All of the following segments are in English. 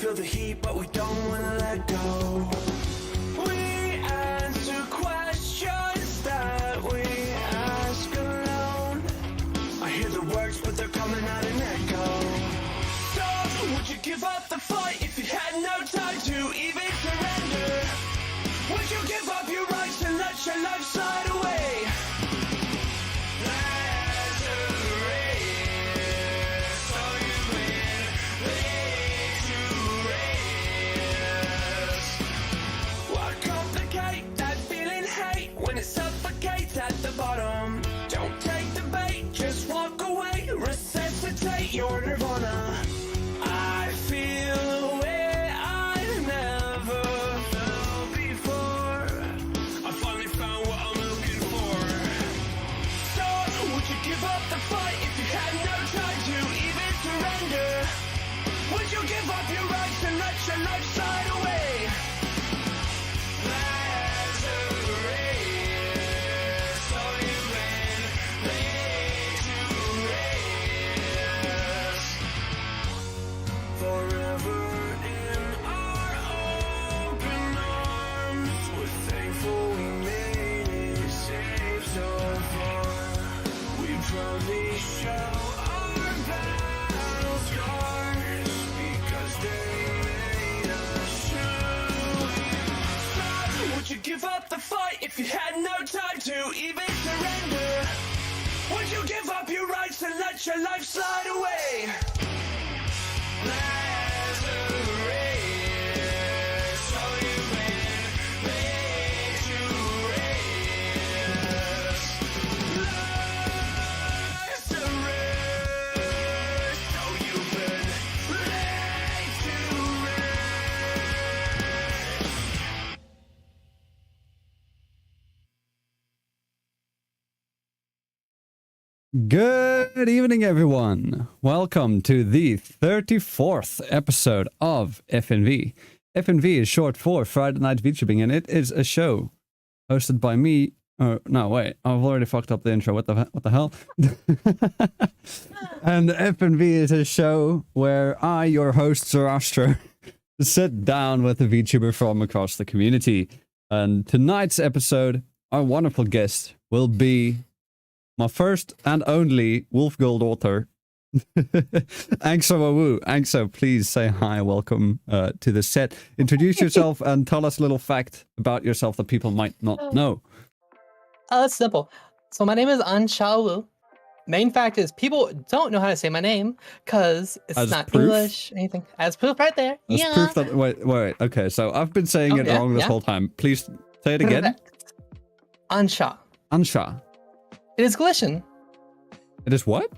feel the heat, but we don't wanna let go. We answer questions that we ask alone. I hear the words, but they're coming out an echo. So, would you give up the fight if you had no time to even surrender? Would you give up your rights and let your life slide away? When it suffocates at the bottom, don't take the bait, just walk away, resuscitate your nirvana. I feel a way I never felt before. I finally found what I'm looking for. So, would you give up the fight if you had no time to even surrender? Would you give up your rights and let your life slide away? Give up the fight if you had no time to even surrender. Would you give up your rights and let your life slide away? Good evening, everyone. Welcome to the 34th episode of FNV. FNV is short for Friday Night VTubing, and it is a show hosted by me. No, wait, I've already fucked up the intro. What the hell? And FNV is a show where I, your host Zarastro, sit down with a VTuber from across the community. And tonight's episode, our wonderful guest will be my first and only Wolf Girl daughter, Anxo Awoo. Anxo, please say hi, welcome to the set. Introduce yourself and tell us a little fact about yourself that people might not know. It's simple. So my name is Anxo Awoo. Main fact is people don't know how to say my name because it's As not proof? English, anything. As proof right there. As Yeah. proof that, wait, okay, so I've been saying it wrong this whole time. Please say it again. Ansha. Ansha. It is Galician. It is what?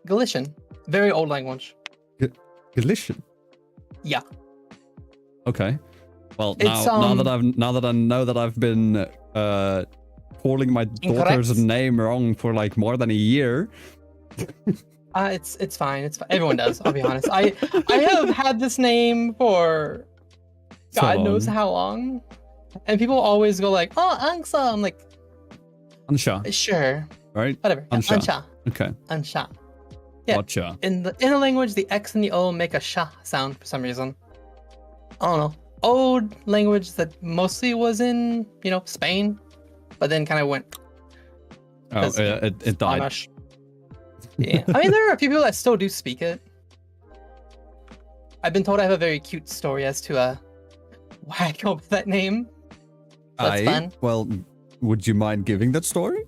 Galician. Very old language. Galician. Yeah. Okay. Well, It's, now that I know that I've been calling my daughter's name wrong for like more than a year. It's fine. It's fine. Everyone does. I'll be honest. I have had this name for God knows how long, and people always go like, "Oh, Anxa." I'm like, Ansha. Sure. Right? Whatever. Ansha. Ansha. Okay. Ansha. Yeah. Gotcha. In the language, the X and the O make a sha sound for some reason. I don't know. Old language that mostly was in, Spain, but then kind of went. Oh, it died. Spanish. Yeah. I mean, there are a few people that still do speak it. I've been told I have a very cute story as to why I came up with that name. So that's fun. Well, would you mind giving that story?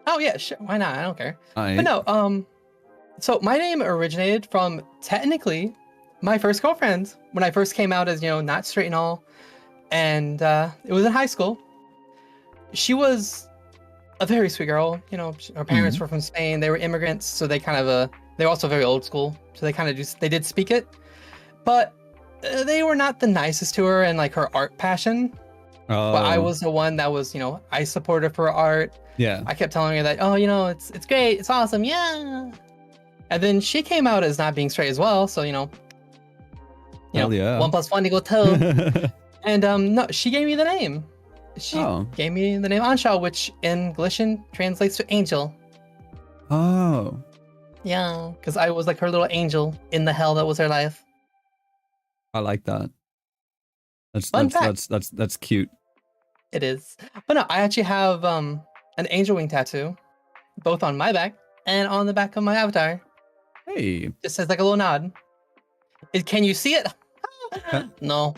Oh yeah, sure. Why not? I don't care. But no, so my name originated from technically my first girlfriend when I first came out as, not straight and all. And it was in high school. She was a very sweet girl. Her parents were from Spain. They were immigrants, so they kind of they were also very old school. So they kind of they did speak it, but they were not the nicest to her and like her art passion. Oh. But I was the one that was, I supported her art. Yeah. I kept telling her that, oh, it's great, it's awesome, yeah. And then she came out as not being straight as well, so Hell yeah. 1 + 1 = 2. And no, she gave me the name. She gave me the name Ansha, which in Galician translates to angel. Oh. Yeah, because I was like her little angel in the hell that was her life. I like that. Fun fact. That's cute. It is. But no, I actually have an angel wing tattoo, both on my back and on the back of my avatar. Hey. Just as like a little nod. Can you see it? No.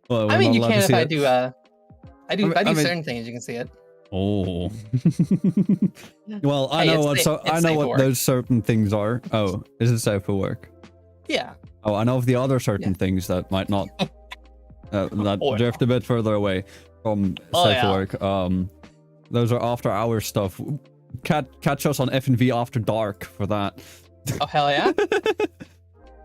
Well, I mean, you can if I it. do. I do certain things. You can see it. Oh. Well, I Hey, know it's I know safe what for those certain things are. Oh, is it safe for work? Yeah. Oh, I know of the other certain things that might not. That drift a bit further away from safe for work. Those are after hours stuff. Catch us on FNV After Dark for that. Oh hell yeah!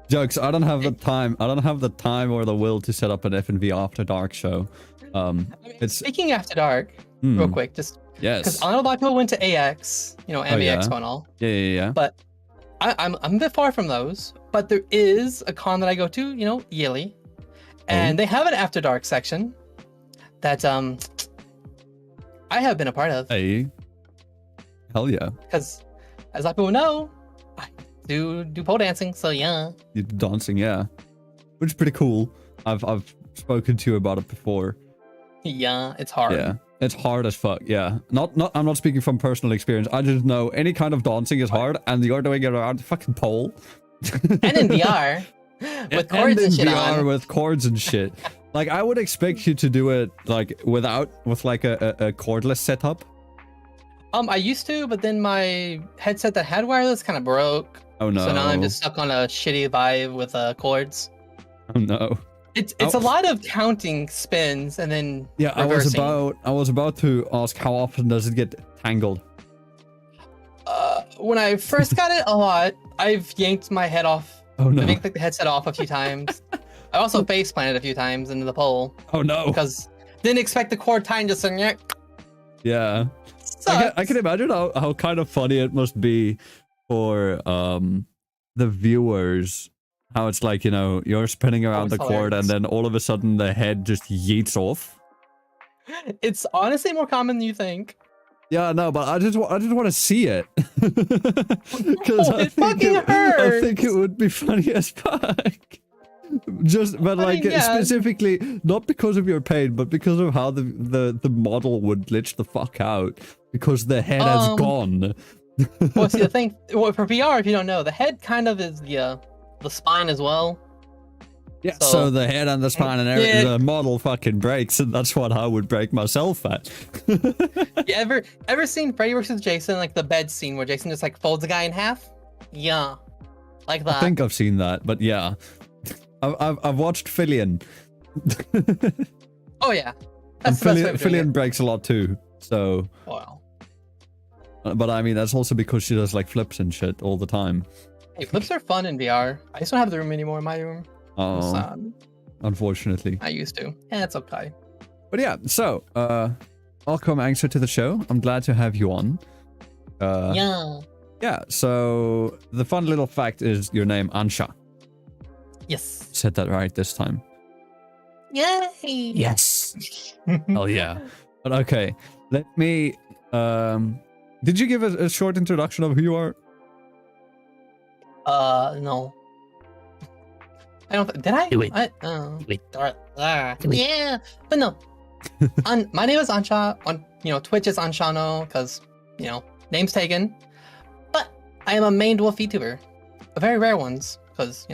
Jokes. I don't have the time. I don't have the time or the will to set up an FNV After Dark show. It's Speaking After Dark, real quick, just yes. because a lot of people went to AX, MA Expo and all. Yeah. But I'm a bit far from those. But there is a con that I go to, yearly, and they have an After Dark section that I have been a part of. Hey. Hell yeah. Because as a lot of people know, I do pole dancing, so yeah. You're dancing, yeah. Which is pretty cool. I've spoken to you about it before. Yeah, it's hard. Yeah. It's hard as fuck, yeah. I'm not speaking from personal experience. I just know any kind of dancing is hard, and you're doing it around the fucking pole. And in VR. With cords and shit VR on. with cords and shit. Like, I would expect you to do it, like, with like a cordless setup. I used to, but then my headset that had wireless kind of broke. Oh no. So now I'm just stuck on a shitty Vive with cords. Oh no. It's a lot of counting spins and then reversing. I was about to ask, how often does it get tangled? When I first got it, a lot. I've yanked my head off. Oh no. I've yanked the headset off a few times. I also face planted a few times into the pole. Oh no. Because didn't expect the cord tying just to yeah. I can imagine how kind of funny it must be for the viewers. How it's like, you're spinning around the cord and then all of a sudden the head just yeets off. It's honestly more common than you think. Yeah, no, but I just want to see it. Because I think it would be funny as fuck. Specifically, not because of your pain, but because of how the model would glitch the fuck out. Because the head has gone. Well, see, the thing, for VR, if you don't know, the head kind of is the spine as well. Yeah, so the head and the spine and everything, the model fucking breaks, and that's what I would break myself at. You ever seen Freddy vs. Jason, like the bed scene where Jason just like folds a guy in half? Yeah, like that. I think I've seen that, but yeah. I've watched Fillion. Oh yeah, and Fillion breaks a lot too. So. Wow. But I mean, that's also because she does like flips and shit all the time. Hey, flips are fun in VR. I just don't have the room anymore in my room. Oh. Unfortunately. I used to. Yeah, it's okay. But yeah, so welcome Anxo to the show. I'm glad to have you on. Yeah. So the fun little fact is your name Anxo. Yes. Said that right this time. Yay! Yes. Oh yeah. But okay, let me. Did you give a short introduction of who you are? No. I don't. Did I? Wait. Yeah, but no. My name is Anxo. On Twitch is Anxano because name's taken. But I am a maned wolf VTuber, a very rare ones because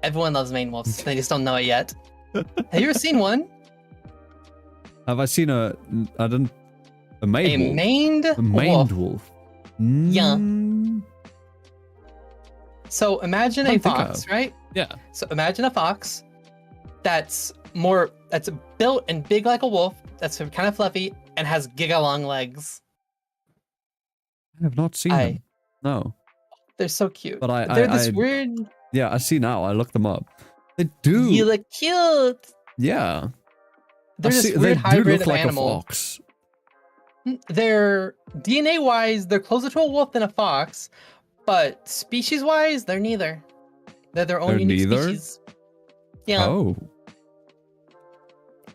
everyone loves maned wolves. They just don't know it yet. Have you ever seen one? Have I seen a maned wolf? Yeah. So imagine a fox, right? Yeah. So imagine a fox that's built and big like a wolf, that's kind of fluffy and has giga long legs. I have not seen them. No. They're so cute. But they're this weird. Yeah, I see now. I looked them up. They do. You look cute. Yeah. They're this weird hybrid of animal. A fox. They're DNA-wise, they're closer to a wolf than a fox, but species-wise, they're neither. They're their own unique species. Yeah. Oh.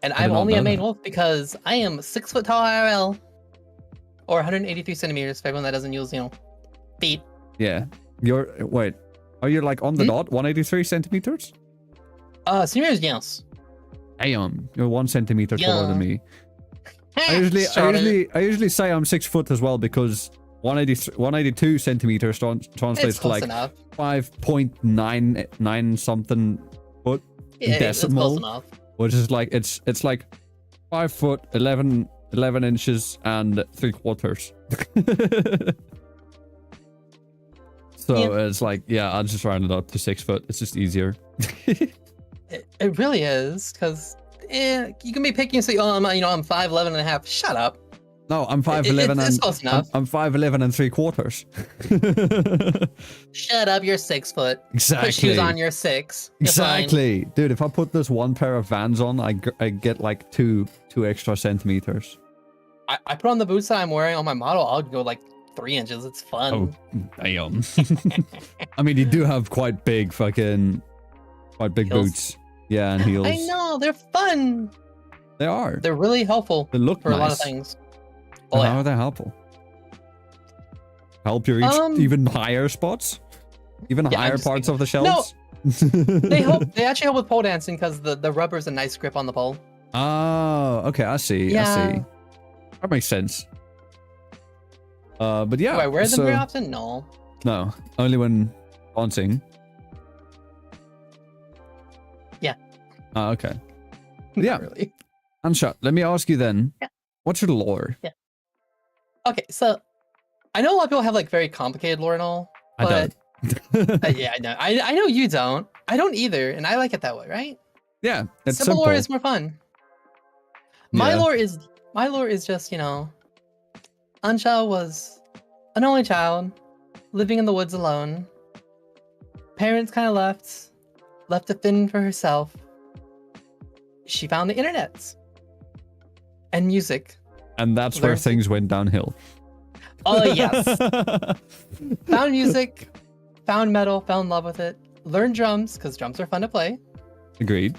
And I'm only a maned wolf because I am 6 foot tall IRL, or 183 centimeters for everyone that doesn't use, feet. Yeah. Are you like on the dot? 183 centimeters? Serious, yes. Damn, you're 1 centimeter taller than me. I usually say I'm 6 foot as well because 182 centimeters translates to like 5.99 something foot decimal, which is like it's like 5 foot 11 inches and 3/4. So it's like, yeah, I'll just round it up to 6 foot. It's just easier. It really is, because you can be picking and say, oh, I'm 5'11 and a half. Shut up. No, I'm 5'11 and I'm 5'11 and 3/4. Shut up, you're 6 foot. Exactly. Put shoes on, you're 6. You're exactly. fine. Dude, if I put this one pair of Vans on, I get like two extra centimeters. I put on the boots that I'm wearing on my model, I'll go like 3 inches. It's fun. Oh, damn. I mean, you do have quite big heels. Boots. Yeah, and heels. I know, they're fun. They are. They're really helpful. They look for nice. a lot of things. Oh, how are they helpful? Help you reach even higher spots? Even higher parts of the shelves? No, they actually help with pole dancing because the rubber is a nice grip on the pole. Oh, okay, I see. Yeah. I see. That makes sense. But yeah. Do I wear them very often? No. No, only when dancing. Yeah. Oh, okay. Yeah. Really. Anxo, let me ask you then. Yeah. What's your lore? Yeah. Okay, so I know a lot of people have like very complicated lore and all. But, I don't. yeah, I know. I know you don't. I don't either, and I like it that way, right? Yeah, it's simple. simple. Lore is more fun. My lore is just, Anxo was an only child, living in the woods alone. Parents kind of left to fend for herself. She found the internet and music. And that's where things went downhill. Oh, yes. Found music, found metal, fell in love with it. Learned drums, because drums are fun to play. Agreed.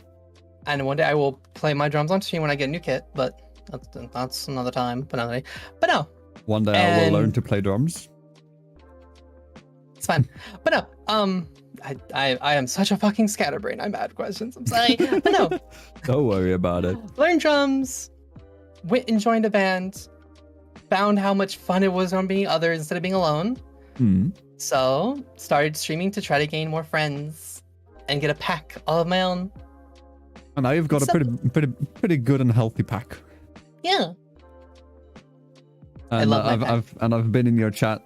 And one day I will play my drums on stream when I get a new kit, but that's another time. But no. One day I will learn to play drums. It's fine. But no, I am such a fucking scatterbrain. I'm bad questions. I'm sorry. But no. Don't worry about it. Learned drums, went and joined a band, found how much fun it was on being others instead of being alone. So started streaming to try to gain more friends and get a pack all of my own. And now you've got a pretty good and healthy pack. Yeah. And I love my pack. I've been in your chat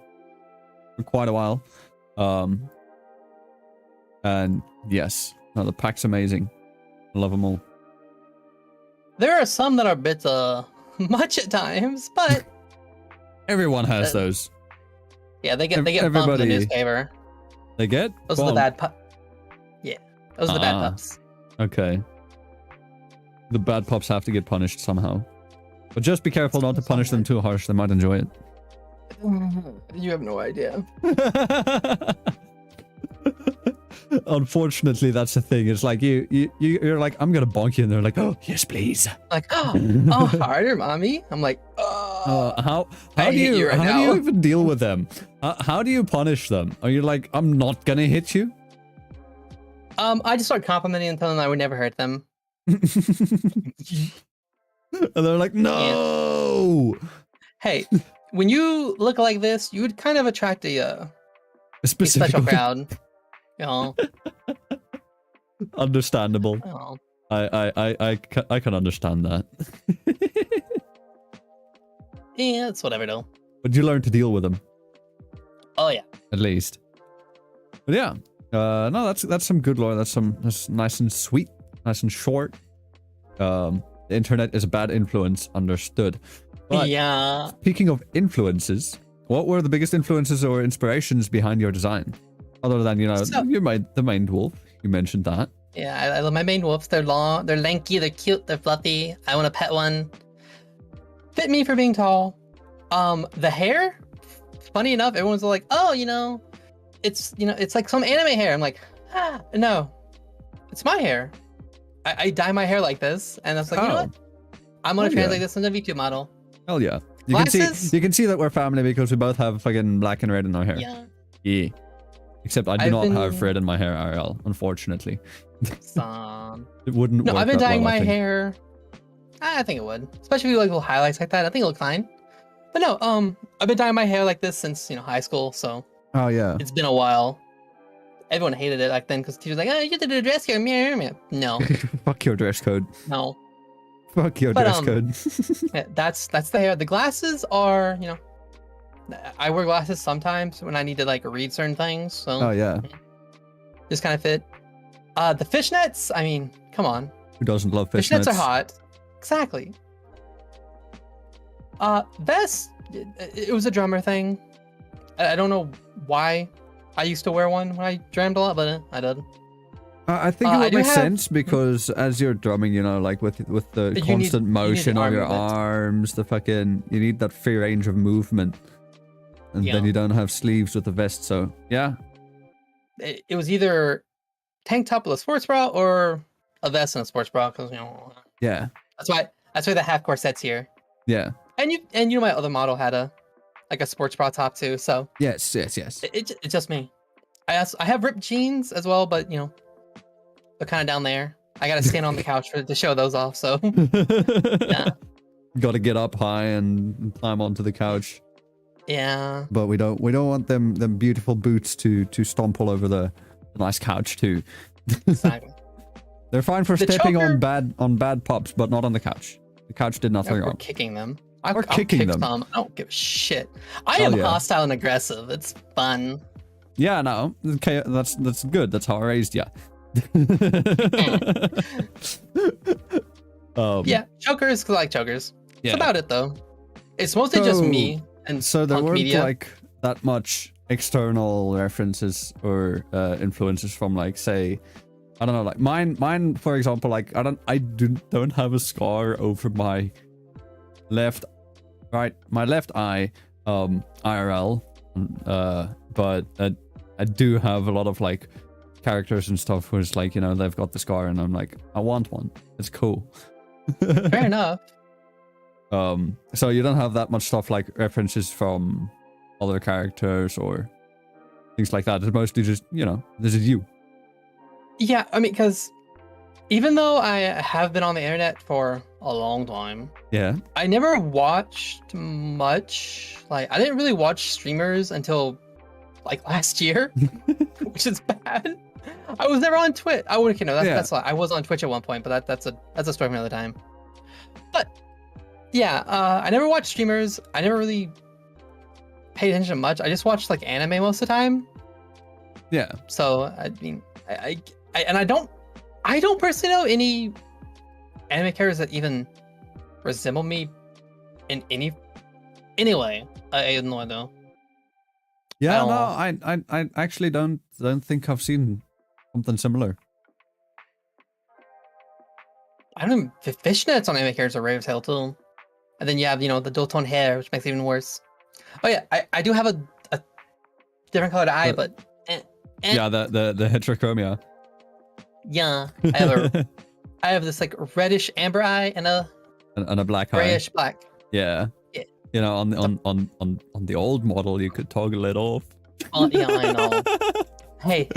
for quite a while. And yes, no, the pack's amazing. I love them all. There are some that are a bit much at times, but everyone has those. Yeah, they get bumped in the newspaper. They get? Those are the bad pups. Yeah, those are the bad pups. Okay. The bad pups have to get punished somehow. But just be careful not to punish them too harsh. They might enjoy it. You have no idea. Unfortunately, that's the thing. It's like you're like, I'm gonna bonk you, and they're like, oh yes, please. Like, oh, harder, mommy. I'm like, how do you even deal with them? How do you punish them? Are you like, I'm not gonna hit you? I just start complimenting and telling them I would never hurt them. And they're like, no. Yeah. Hey, when you look like this, you would kind of attract a special crowd. Understandable. I can understand that. Yeah, it's whatever though. But you learn to deal with them. Oh yeah. At least. But yeah. No, that's some good lore. That's nice and sweet, nice and short. The internet is a bad influence, understood. But yeah. Speaking of influences, what were the biggest influences or inspirations behind your design? Other than, the main dwarf. You mentioned that. Yeah, I love my main wolves. They're long, they're lanky, they're cute, they're fluffy. I want to pet one. Fit me for being tall. The hair, funny enough, everyone's like, oh, it's like some anime hair. I'm like, no, it's my hair. I dye my hair like this, and I was like, you know what? I'm gonna translate this into a VTube model. Hell yeah! You Glasses? can see that we're family because we both have fucking black and red in our hair. Yeah. Yeah. Except I do not have red in my hair IRL, unfortunately. It wouldn't work. No, I've been dyeing my hair. I think it would, especially with like little highlights like that. I think it look fine. But no, I've been dyeing my hair like this since high school, so. Oh yeah. It's been a while. Everyone hated it back then because teachers like, oh, you did a dress code. No. Fuck your dress code. No. Fuck your dress code. Yeah, that's the hair. The glasses are, I wear glasses sometimes when I need to like read certain things. So. Oh yeah. Just kind of fit. The fishnets. I mean, come on. Who doesn't love fishnets? Fishnets are hot. Exactly. Vest. It was a drummer thing. I don't know why I used to wear one when I drummed a lot, but I did. I think it would make sense because as you're drumming, like with the constant motion of your arms, you need that free range of movement, and then you don't have sleeves with the vest. So yeah, it was either tank top with a sports bra or a vest and a sports bra, because yeah, that's why the half corset's here. Yeah, and my other model had a sports bra top too. So yes. It's just me. I have ripped jeans as well, but they're kind of down there. I gotta stand on the couch to show those off. So yeah, got to get up high and climb onto the couch. Yeah, but we don't want them beautiful boots to stomp all over the nice couch too. Exactly. They're fine for stepping on bad pups, but not on the couch. The couch did nothing wrong. Kicking them. Or kicking them. I don't give a shit. I am hostile and aggressive. It's fun. Yeah, no. Okay, that's good. That's how I raised you. Yeah, chokers, cause I like chokers. Yeah. That's about it though. It's mostly just me and so there weren't media. like that much external references or influences from like, say, I don't know, like mine for example, like I don't have a scar over my left eye IRL, but I do have a lot of like characters and stuff where it's like, they've got the scar and I'm like, I want one. It's cool. Fair enough. So you don't have that much stuff like references from other characters or things like that. It's mostly just, this is you. Yeah, I mean, because even though I have been on the internet for a long time, yeah, I never watched much. Like, I didn't really watch streamers until like last year, which is bad. I was never on Twitch. I would, that's I was on Twitch at one point, but that's a story for another time. But yeah, I never watched streamers. I never really paid attention to much. I just watched like anime most of the time. Yeah. So I mean, I don't personally know any anime characters that even resemble me in any way. I have no idea. Yeah, I actually don't think I've seen something similar. I don't know. Fishnets on anime characters are rare as hell too. And then you have, the dual tone hair, which makes it even worse. Oh yeah, I do have a different colored eye, but yeah, the heterochromia. Yeah, I have this like reddish amber eye and a black grayish eye. Black. Yeah. On the old model you could toggle it off. Oh yeah, I know. Hey,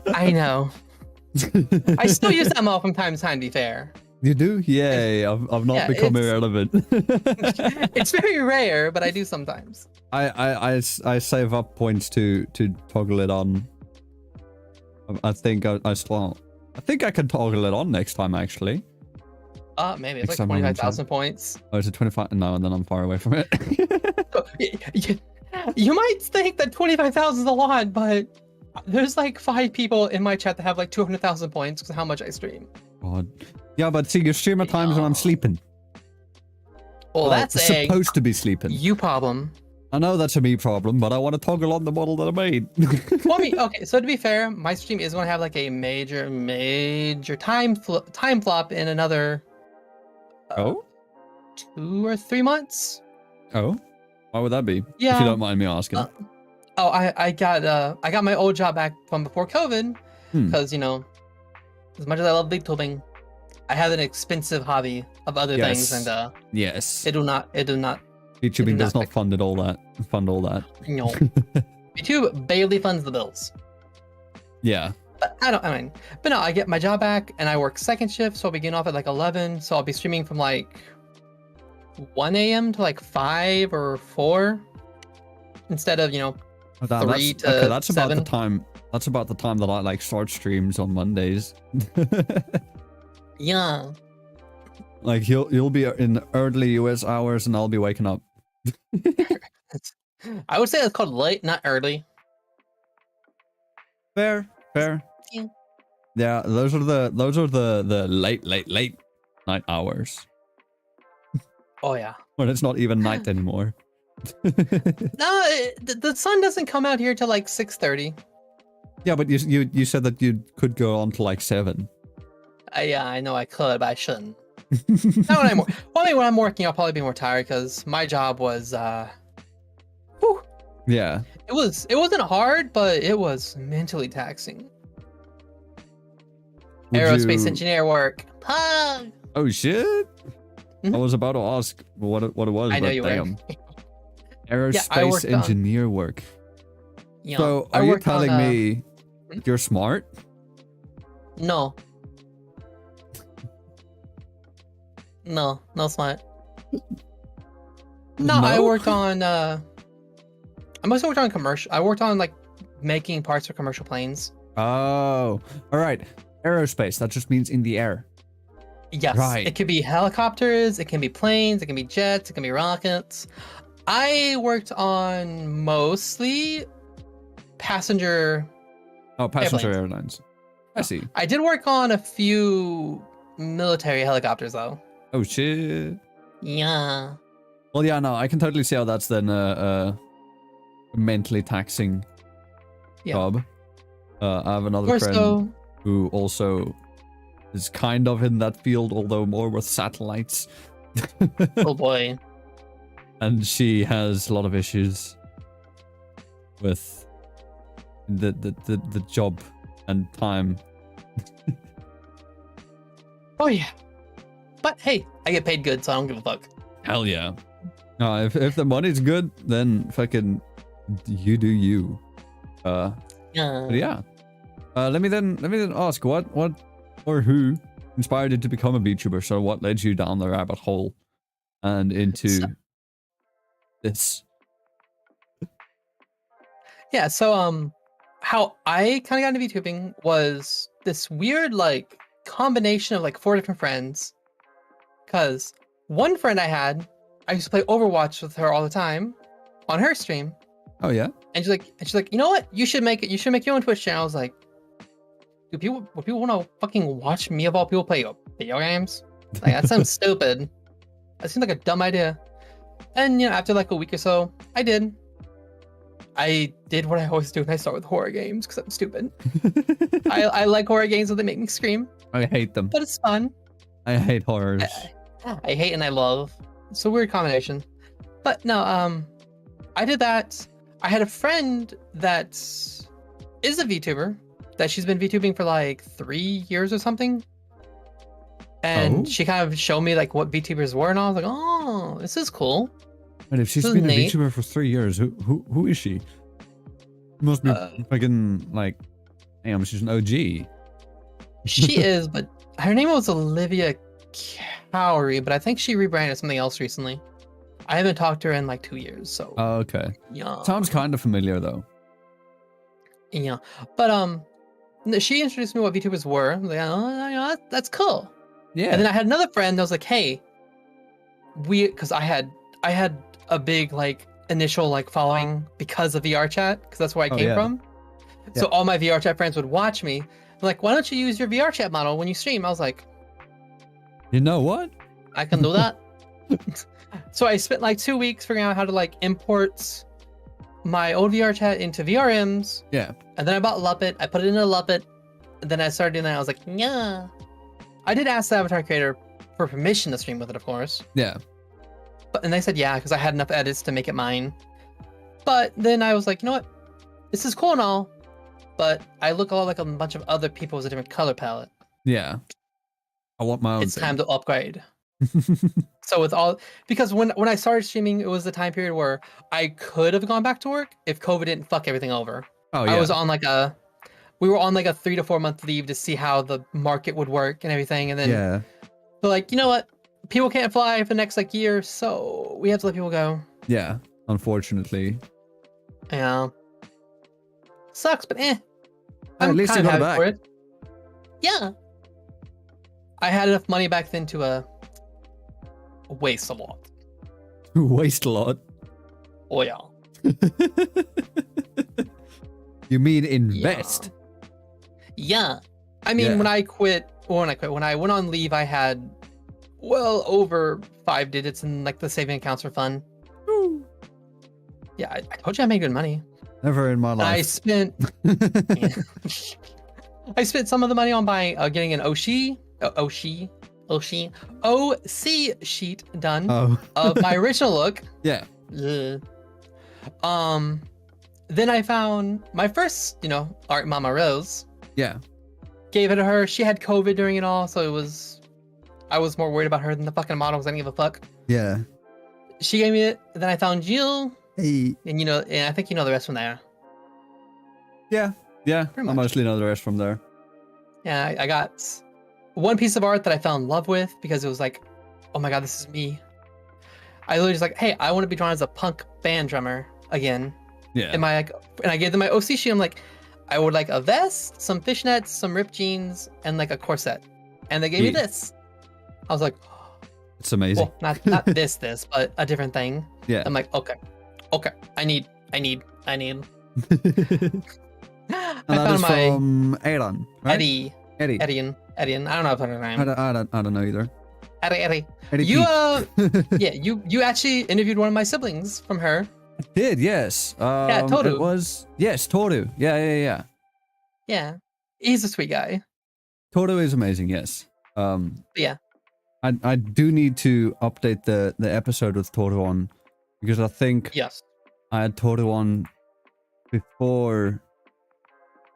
I know. I still use that model from time to time, to be fair. You do? Yay, I've not become irrelevant. It's very rare, but I do sometimes. I save up points to toggle it on. I think I think I can toggle it on next time actually. Maybe it's like 25,000 points. Oh, is it 25? No, and then I'm far away from it. You might think that 25,000 is a lot, but there's like 5 people in my chat that have like 200,000 points because of how much I stream. God. Yeah, but see, you stream at times when I'm sleeping. Well, that's supposed to be sleeping. You problem. I know that's a me problem, but I want to toggle on the model that I made. Well, okay, so to be fair, my stream is going to have like a major time flop in another 2 or 3 months. Oh, why would that be? Yeah, if you don't mind me asking. I got my old job back from before COVID because as much as I love VTubing, I have an expensive hobby of other things, and yes, it do not. VTubing does not fund all that. No, VTube barely funds the bills. Yeah. But but no, I get my job back and I work second shift, so I'll be getting off at like 11. So I'll be streaming from like 1 a.m. to like 5 or 4 instead of 3 to okay, that's 7. about the time. That's about the time that I like start streams on Mondays. Yeah. Like you'll be in early US hours and I'll be waking up. I would say it's called late, not early. Fair. Yeah. Yeah, those are the late night hours. Oh yeah. When it's not even night anymore. No, the sun doesn't come out here till like 6:30. Yeah, but you said that you could go on to like 7. Yeah, I know I could, but I shouldn't. Not when I'm when I'm working, I'll probably be more tired because my job was whew. Yeah. It wasn't hard, but it was mentally taxing. Aerospace engineer work. Pug! Oh shit! Mm-hmm. I was about to ask what it was. I know you damn. were. Aerospace engineer work. So are you telling me you're smart? No. No smart. No, I worked on I mostly worked on commercial. I worked on like making parts for commercial planes. Oh, all right. Aerospace, that just means in the air. Yes. Right. It could be helicopters, it can be planes, it can be jets, it can be rockets. I worked on mostly passenger airlines. I see. I did work on a few military helicopters though. Oh shit. Yeah. Well, yeah, no, I can totally see how that's then a mentally taxing job. I have another friend who also is kind of in that field, although more with satellites. Oh boy. And she has a lot of issues with the job and time. Oh yeah. But hey, I get paid good, so I don't give a fuck. Hell yeah. No, if the money's good, then fucking you do you. But yeah. Let me then ask what or who inspired you to become a VTuber? So what led you down the rabbit hole and into this? Yeah, so how I kind of got into VTubing was this weird like combination of like 4 different friends. Cause one friend I had, I used to play Overwatch with her all the time on her stream. Oh yeah. And she's like, you know what? You should make your own Twitch channel. I was like, would people want to fucking watch me of all people play video games? Like that sounds stupid. That seems like a dumb idea. And after like a week or so, I did what I always do, and I start with horror games because I'm stupid. I like horror games when they make me scream. I hate them. But it's fun. I hate horrors. I hate and I love. It's a weird combination. But no, I did that. I had a friend that is a VTuber that she's been VTubing for like 3 years or something. And she kind of showed me like what VTubers were, and I was like, oh, this is cool. And if she's been a VTuber for 3 years, who is she? Must be fucking like, damn, she's an OG. She is, but her name was Olivia Cowrie, but I think she rebranded something else recently. I haven't talked to her in like 2 years, so. Oh, okay. Yeah. Sounds kind of familiar though. Yeah, but she introduced me what VTubers were. I was like, oh, yeah, that's cool. Yeah. And then I had another friend that was like, hey, because I had a big like initial like following because of VR chat, because that's where I came from. Yeah. So all my VR chat friends would watch me. They're like, why don't you use your VR chat model when you stream? I was like, you know what? I can do that. So I spent like 2 weeks figuring out how to like import my old VR chat into VRMs. Yeah. And then I bought Luppet. I put it in a Luppet. And then I started doing that. I was like, yeah. I did ask the avatar creator for permission to stream with it, of course. Yeah. And they said yeah, because I had enough edits to make it mine. But then I was like, you know what? This is cool and all, but I look a lot like a bunch of other people with a different color palette. Yeah. I want my own It's thing. time to upgrade. So with all, because when I started streaming, it was the time period where I could have gone back to work if COVID didn't fuck everything over. Oh yeah. I was on like we were on like a 3 to 4 month leave to see how the market would work and everything. And then they're like, you know what? People can't fly for the next like year, so we have to let people go. Yeah, unfortunately. Yeah. Sucks, but At least you got it back. For it. Yeah. I had enough money back then to waste a lot. Waste a lot? Oh yeah. You mean invest? Yeah. I mean, when I went on leave, I had well over 5 digits in like the saving accounts for fun. Ooh. Yeah, I told you I made good money. Never in my life. I spent I spent some of the money on buying getting an OC sheet done of my original look. Yeah. Then I found my first, art Mama Rose. Yeah. Gave it to her. She had COVID during it all, so I was more worried about her than the fucking model because I didn't give a fuck. Yeah. She gave me it. Then I found Jill. Hey. And and I think you know the rest from there. Yeah. Yeah. I mostly know the rest from there. Yeah, I got one piece of art that I fell in love with because it was like, oh my god, this is me. I literally just like, hey, I want to be drawn as a punk band drummer again. Yeah. And I gave them my OC sheet. I'm like, I would like a vest, some fishnets, some ripped jeans, and like a corset. And they gave me this. I was like, it's amazing. Well, not this, but a different thing. Yeah. I'm like, okay. I need. And that is from Aaron, right? Eddie. I don't know if her name. I don't know either. Eddie. You actually interviewed one of my siblings from her. I did, yes. Toru. It was Toru. Yeah. Yeah, he's a sweet guy. Toru is amazing. Yes. Yeah. I do need to update the episode with Toru on because I think I had Toru on before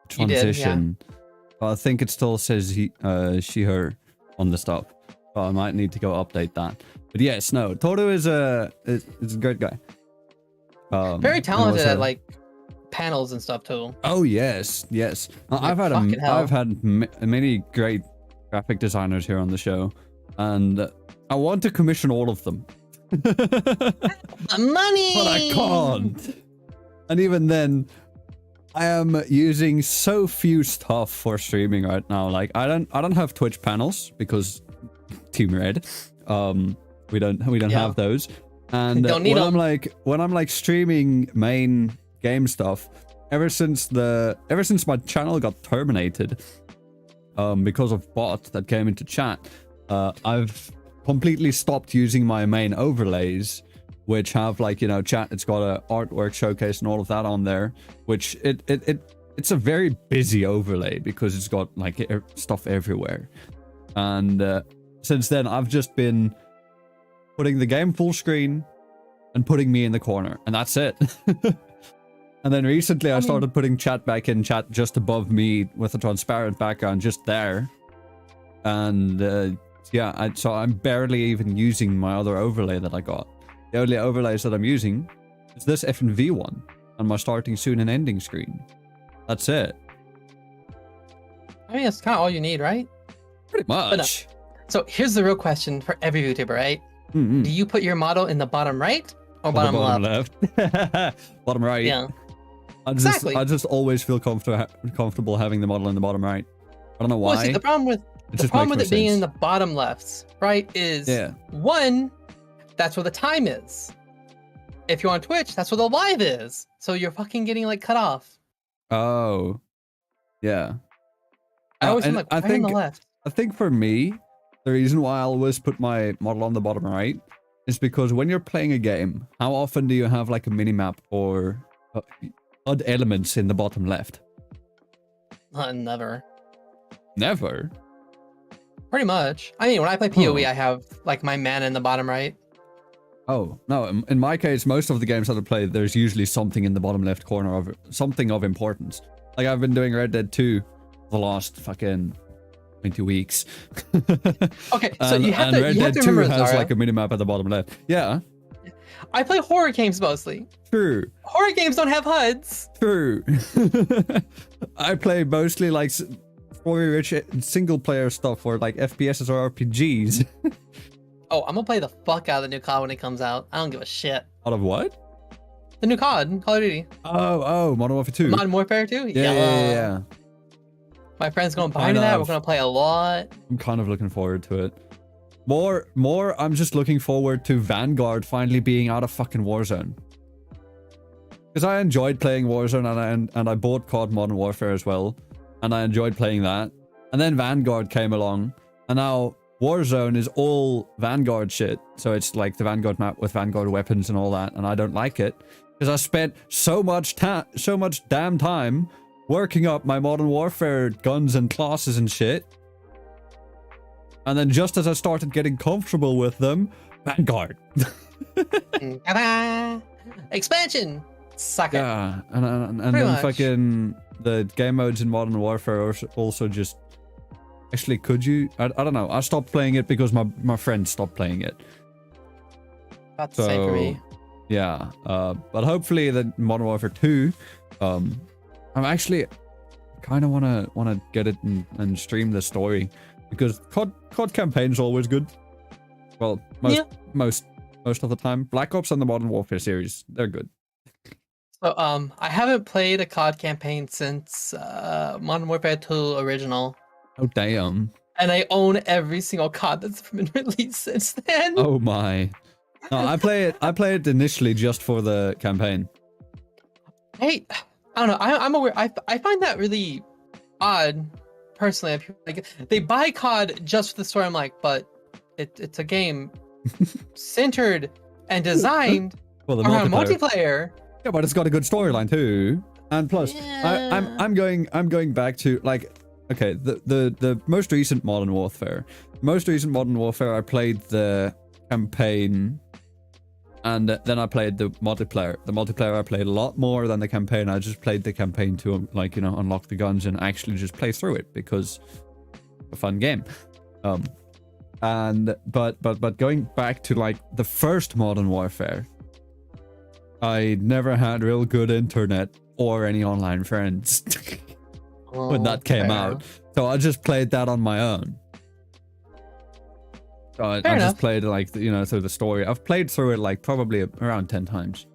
transition. You did, but I think it still says she her on the stuff. But I might need to go update that. But yes, no, Toru is a great guy. Very talented at like panels and stuff too. Oh yes. I've had many great graphic designers here on the show, and I want to commission all of them. Money, but I can't. And even then, I am using so few stuff for streaming right now. Like I don't have Twitch panels because Team Red. We don't have those. And when I'm like streaming main game stuff, ever since my channel got terminated, because of bot that came into chat, I've completely stopped using my main overlays, which have like chat. It's got a artwork showcase and all of that on there, which it's a very busy overlay because it's got like stuff everywhere. And since then, I've just been putting the game full screen and putting me in the corner, and that's it. And then recently I started putting chat back in, chat just above me with a transparent background just there. And so I'm barely even using my other overlay that I got. The only overlays that I'm using is this FNV one on my starting soon and ending screen. That's it. I mean, it's kind of all you need, right? Pretty much. So here's the real question for every VTuber, right? Mm-hmm. Do you put your model in the bottom right or bottom left? Bottom right. Yeah. I just always feel comfortable having the model in the bottom right. I don't know why. Well, see, the problem with it being in the bottom left, right, is one, that's where the time is. If you're on Twitch, that's where the live is. So you're fucking getting like cut off. Oh. Yeah. I always think right on the left. I think for me, the reason why I always put my model on the bottom right is because when you're playing a game, how often do you have like a mini-map or odd elements in the bottom left? Never. Never? Pretty much. I mean, when I play PoE, I have like my mana in the bottom right. Oh, no. In my case, most of the games that I play, there's usually something in the bottom left corner of something of importance. Like I've been doing Red Dead 2 the last fucking 20 weeks. Okay, so you have to Red Dead 2 remember, has Zara, like a minimap at the bottom left. Yeah. I play horror games mostly. True. Horror games don't have HUDs. True. I play mostly like story-rich single-player stuff or like FPSs or RPGs. Oh, I'm gonna play the fuck out of the new COD when it comes out. I don't give a shit. Out of what? The new COD, Call of Duty. Oh, Modern Warfare 2. Modern Warfare 2? Yeah. My friend's gonna buy me that. We're gonna play a lot. I'm kind of looking forward to it. More, I'm just looking forward to Vanguard finally being out of fucking Warzone. Because I enjoyed playing Warzone and I bought COD Modern Warfare as well. And I enjoyed playing that. And then Vanguard came along. And now Warzone is all Vanguard shit. So it's like the Vanguard map with Vanguard weapons and all that. And I don't like it. Because I spent so much damn time working up my Modern Warfare guns and classes and shit. And then just as I started getting comfortable with them, Vanguard. Expansion! Suck it. Yeah, and then fucking the game modes in Modern Warfare are also just... Actually, could you? I don't know. I stopped playing it because my friend stopped playing it. About the same for me. Yeah, but hopefully the Modern Warfare 2, I'm actually kind of wanna get it and stream the story because COD campaign's always good. Well, most of the time. Black Ops and the Modern Warfare series, they're good. So I haven't played a COD campaign since Modern Warfare 2 original. Oh damn. And I own every single COD that's been released since then. Oh my. No, I play it initially just for the campaign. I don't know. I'm aware. I find that really odd, personally. Like they buy COD just for the story. I'm like, but it's a game centered and designed around multiplayer. Yeah, but it's got a good storyline too. And plus, yeah. I'm going back to like, okay, the most recent Modern Warfare. I played the campaign. And then I played the multiplayer. The multiplayer I played a lot more than the campaign. I just played the campaign to, like, you know, unlock the guns and actually just play through it because it's a fun game. But going back to like the first Modern Warfare, I never had real good internet or any online friends when that came out. So I just played that on my own. I just played like, you know, through the story. I've played through it like probably around 10 times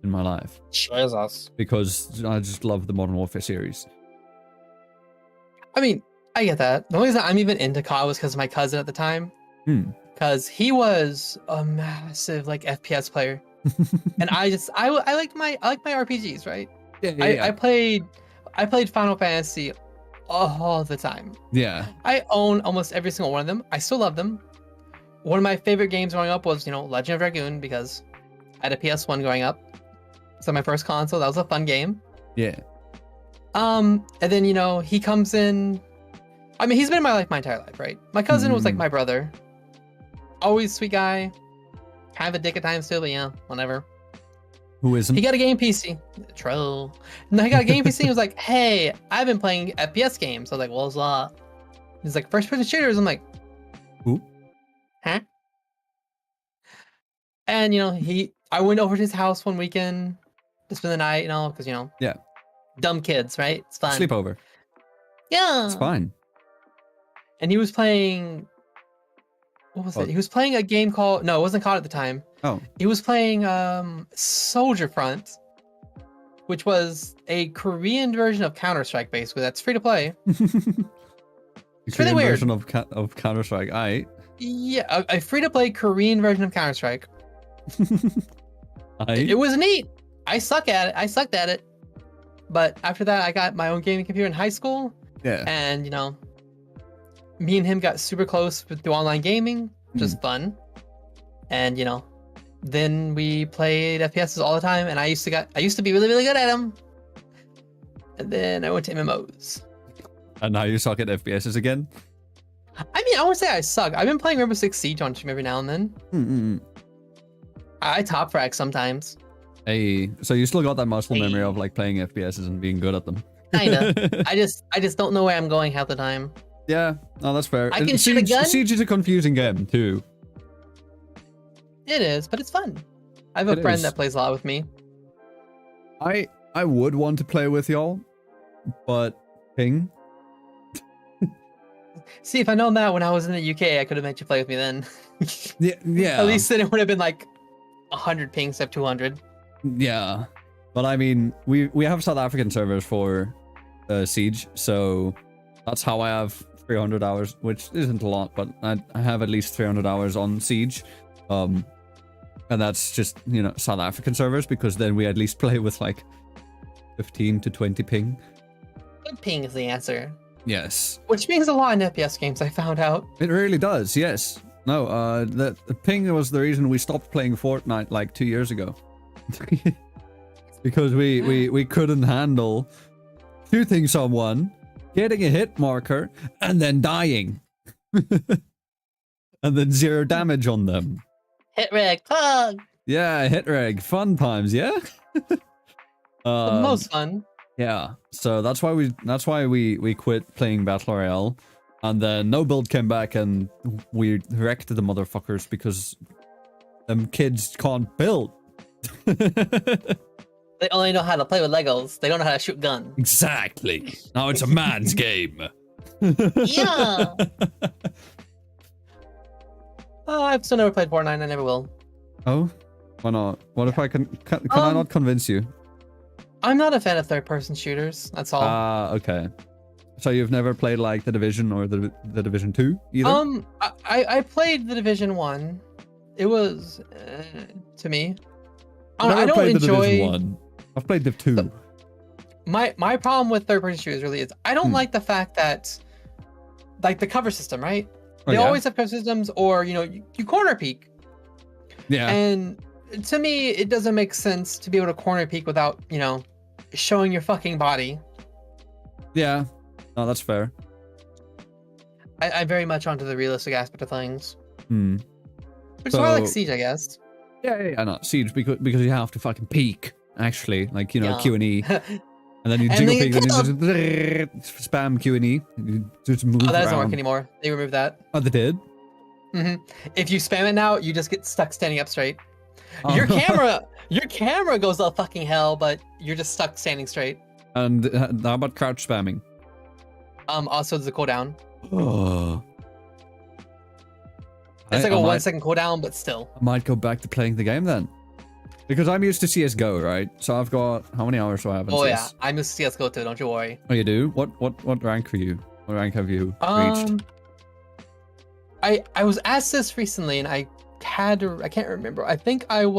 in my life. Jesus. Because I just love the Modern Warfare series. I mean, I get that. The only reason I'm even into COD was because of my cousin at the time. Because he was a massive like FPS player. And I like my RPGs, right? Yeah. I played Final Fantasy all the time. Yeah. I own almost every single one of them. I still love them. One of my favorite games growing up was, you know, Legend of Dragoon because I had a PS1 growing up. So my first console, that was a fun game. Yeah. And then, you know, he comes in. I mean, he's been in my life my entire life, right? My cousin was like my brother. Always sweet guy. Kind of a dick at times too, but yeah, whatever. Who isn't? He got a game PC. Troll. No, he got a game PC. He was like, hey, I've been playing FPS games. I was like, what's that? He's like, first person shooters. I'm like, who? Huh? And you know, I went over to his house one weekend to spend the night, you know, because you know, yeah, dumb kids, right? It's fun. Sleepover. Yeah, it's fine. And he was playing. What was it? He was playing a game called. No, it wasn't COD at the time. Oh. He was playing Soldier Front, which was a Korean version of Counter-Strike, basically. That's free to play. It's really weird. Version of Counter-Strike. Yeah, a free-to-play Korean version of Counter-Strike. It was neat. I sucked at it. But after that, I got my own gaming computer in high school. Yeah. And, you know, me and him got super close through online gaming, which was fun. And, you know, then we played FPSs all the time, and I used to be really, really good at them. And then I went to MMOs. And now you suck at FPSs again? I mean, I won't say I suck. I've been playing Rainbow Six Siege on stream every now and then. I top frag sometimes. Hey, so you still got that muscle memory of like playing FPSs and being good at them? Kinda. I just don't know where I'm going half the time. Yeah, no, that's fair. I can shoot a gun. Siege is a confusing game too. It is, but it's fun. I have a friend that plays a lot with me. I would want to play with y'all, but ping. See, if I known that when I was in the UK, I could have made you play with me then. Yeah. At least then it would have been like 100 ping instead of 200. Yeah, but I mean, we have South African servers for Siege, so that's how I have 300 hours, which isn't a lot, but I have at least 300 hours on Siege. And that's just, you know, South African servers, because then we at least play with like 15 to 20 ping. Good ping is the answer. Yes. Which means a lot in FPS games, I found out. It really does, yes. No, the ping was the reason we stopped playing Fortnite like 2 years ago. Because we couldn't handle shooting someone, getting a hit marker, and then dying. And then 0 damage on them. Hit reg, pug! Yeah, hit reg. Fun times, yeah? The most fun. Yeah, so that's why we quit playing Battle Royale, and then No Build came back and we wrecked the motherfuckers because them kids can't build. They only know how to play with Legos. They don't know how to shoot guns. Exactly. Now it's a man's game. Yeah. I've still never played Fortnite. I never will. Oh, why not? What if I can I not convince you? I'm not a fan of third-person shooters. That's all. Okay. So you've never played like The Division or the Division 2 either? I played The Division 1. It was to me. I don't played enjoy the Division 1. I've played Div 2. My problem with third-person shooters really is I don't like the fact that, like, the cover system, right? They always have cover systems, or you corner peek. Yeah. And to me, it doesn't make sense to be able to corner peek without showing your fucking body. Yeah. No, that's fair. I'm very much onto the realistic aspect of things. Hmm. Which is why I like Siege, I guess. Yeah, I know. Siege, because you have to fucking peek, actually. Like, Q and E. And then you jiggle peek, and you just spam Q and E. You just move that doesn't around. work anymore. They removed that. Oh, they did? Mm-hmm. If you spam it now, you just get stuck standing up straight. Oh. Your camera goes to fucking hell, but you're just stuck standing straight. And how about crouch spamming? Also there's a cooldown. Oh. It's like a 1 second cooldown, but still. I might go back to playing the game then. Because I'm used to CSGO, right? So I've got, how many hours do I have in CS? Yeah, I'm used to CSGO too, don't you worry. Oh, you do? What rank are you? What rank have you reached? I was asked this recently, and I can't remember. I think I'm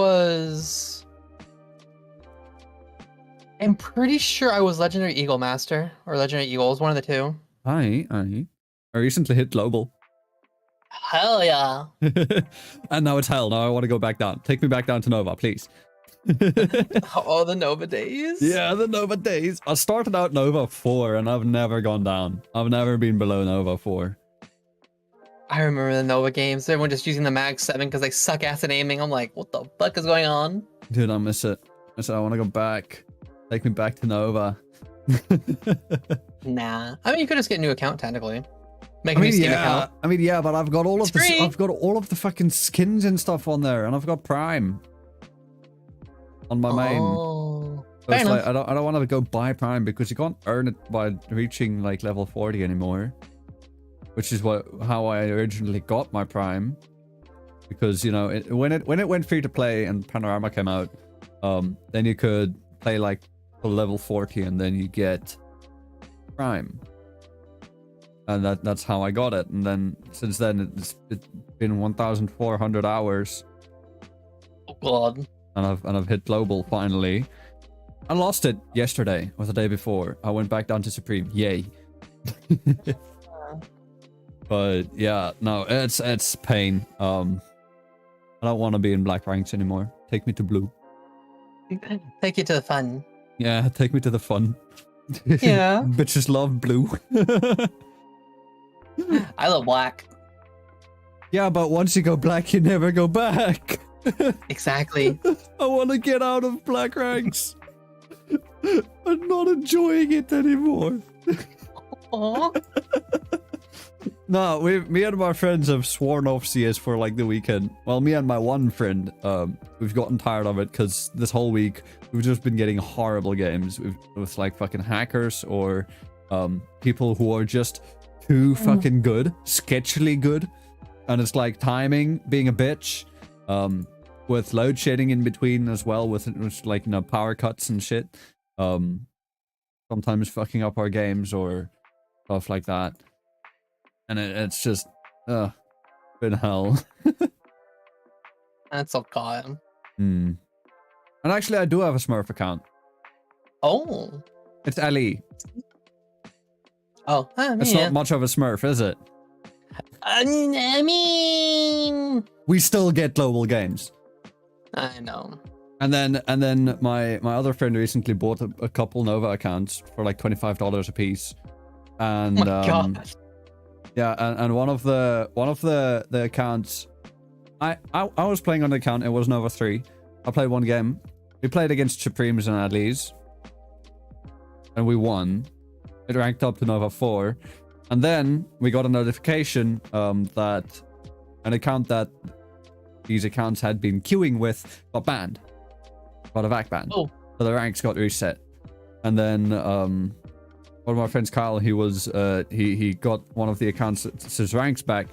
pretty sure I was Legendary Eagle Master, or Legendary Eagles, one of the two. I recently hit global. Hell yeah. And now it's hell. Now I want to go back down. Take me back down to Nova, please. Oh, the Nova days? Yeah, the Nova days. I started out Nova 4 and I've never gone down. I've never been below Nova 4. I remember the Nova games. Everyone just using the Mag 7 because they suck ass at aiming. I'm like, what the fuck is going on? Dude, I miss it. I want to go back. Take me back to Nova. Nah. I mean, you could just get a new account technically. Make a new Steam account. I mean, yeah, but I've got all of the I've got all of the fucking skins and stuff on there, and I've got Prime on my main. Oh, So it's like I don't want to go buy Prime because you can't earn it by reaching like level 40 anymore, which is how I originally got my Prime. Because when it went free to play and Panorama came out, then you could play like to level 40 and then you get Prime. And that's how I got it. And then since then it's been 1,400 hours. Oh god. And I've hit global finally. I lost it yesterday or the day before. I went back down to Supreme. Yay. But yeah, no, it's pain. I don't want to be in black ranks anymore. Take me to blue. Take you to the fun. Yeah, take me to the fun. Yeah. Bitches love blue. I love black. Yeah, but once you go black, you never go back. Exactly. I want to get out of black ranks. I'm not enjoying it anymore. Aww. No, me and my friends have sworn off CS for like the weekend. Well, me and my one friend, we've gotten tired of it because this whole week we've just been getting horrible games with like fucking hackers or people who are just too fucking good, sketchily good, and it's like timing being a bitch, with load shedding in between as well, with like power cuts and shit, sometimes fucking up our games or stuff like that. And it's just, been hell. That's so calm. And actually, I do have a Smurf account. Oh. It's Ali. Oh, I mean, it's not much of a Smurf, is it? I mean, we still get global games. I know. And then my other friend recently bought a couple Nova accounts for like $25 a piece. And oh my God. Yeah, and one of the accounts, I was playing on the account. It was Nova 3. I played one game. We played against Supremes and Adlies, and we won. It ranked up to Nova 4, and then we got a notification that an account that these accounts had been queuing with got banned, got a VAC ban. Oh. So the ranks got reset, and then one of my friends, Kyle, he got one of the accounts, his ranks back,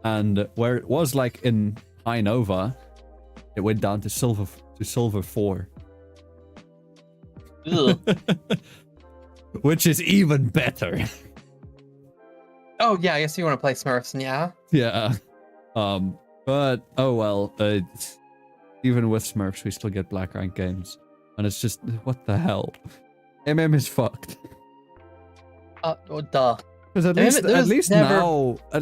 and where it was like in high Nova, it went down to silver 4. Which is even better. Oh yeah, I guess you want to play Smurfs, and yeah. Yeah. But oh well. Even with Smurfs, we still get black rank games, and it's just what the hell. is fucked. Duh. Because at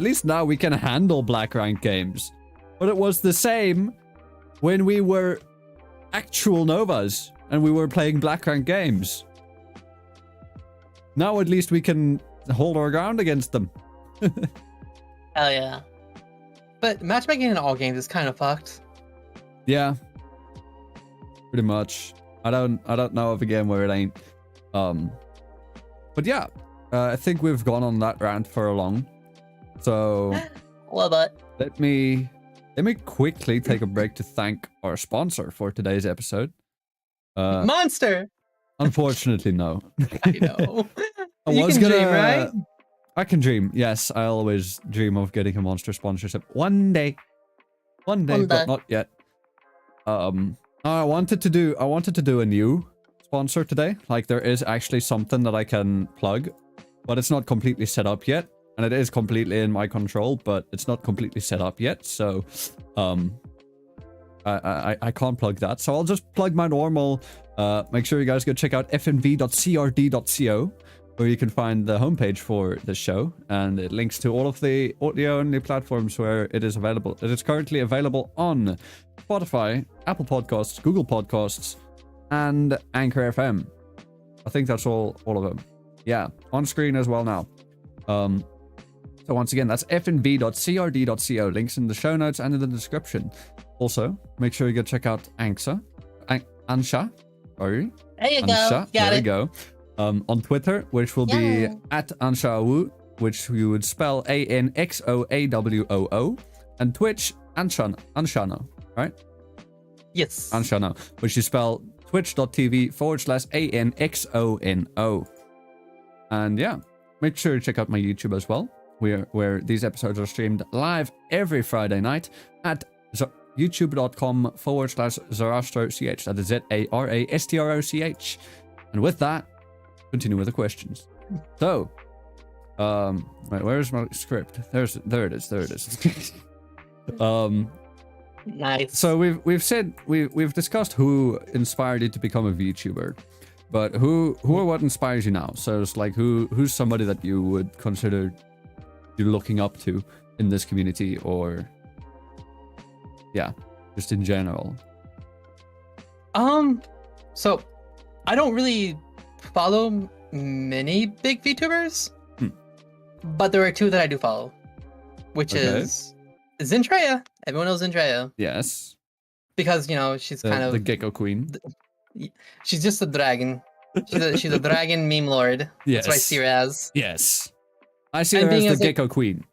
least now we can handle black rank games. But it was the same when we were actual Novas and we were playing black rank games. Now at least we can hold our ground against them. Hell yeah. But matchmaking in all games is kind of fucked. Yeah. Pretty much. I don't know of a game where it ain't. But yeah. I think we've gone on that rant for a long. So Love it. Let me quickly take a break to thank our sponsor for today's episode. Monster. Unfortunately, no. I know. You can dream, right? I can dream. Yes, I always dream of getting a Monster sponsorship one day, but not yet. I wanted to do a new sponsor today. Like there is actually something that I can plug, but it's not completely set up yet, and it is completely in my control, but it's not completely set up yet. So, I can't plug that. So I'll just plug my normal. Make sure you guys go check out fnv.crd.co, where you can find the homepage for the show, and it links to all of the audio-only platforms where it is available. It is currently available on Spotify, Apple Podcasts, Google Podcasts, and Anchor FM. I think that's all of them. Yeah, on screen as well now. So once again, that's fnv.crd.co. Links in the show notes and in the description. Also, make sure you go check out Anxo Awoo. Sorry. There you go. There we go. On Twitter, which will be at Anxo Awoo, which you would spell ANXOAWOO, and Twitch Anshano, right? Yes. Anshano, which you spell twitch.tv/ANXONO. And yeah, make sure to check out my YouTube as well, where these episodes are streamed live every Friday night at youtube.com/ZarastroCH. That is ZARASTROCH. And with that, continue with the questions. So, wait, where's my script? There it is. Nice. So we've discussed who inspired you to become a VTuber, but who or what inspires you now? So it's like who's somebody that you would consider you looking up to in this community, or yeah, just in general. So I don't really follow many big VTubers, but there are two that I do follow, which is Zentreya. Everyone knows Zentreya. Yes. Because, she's kind of the gecko queen. She's just a dragon. She's a dragon meme lord. Yes. That's what I see her as. Yes. I see her as the gecko queen.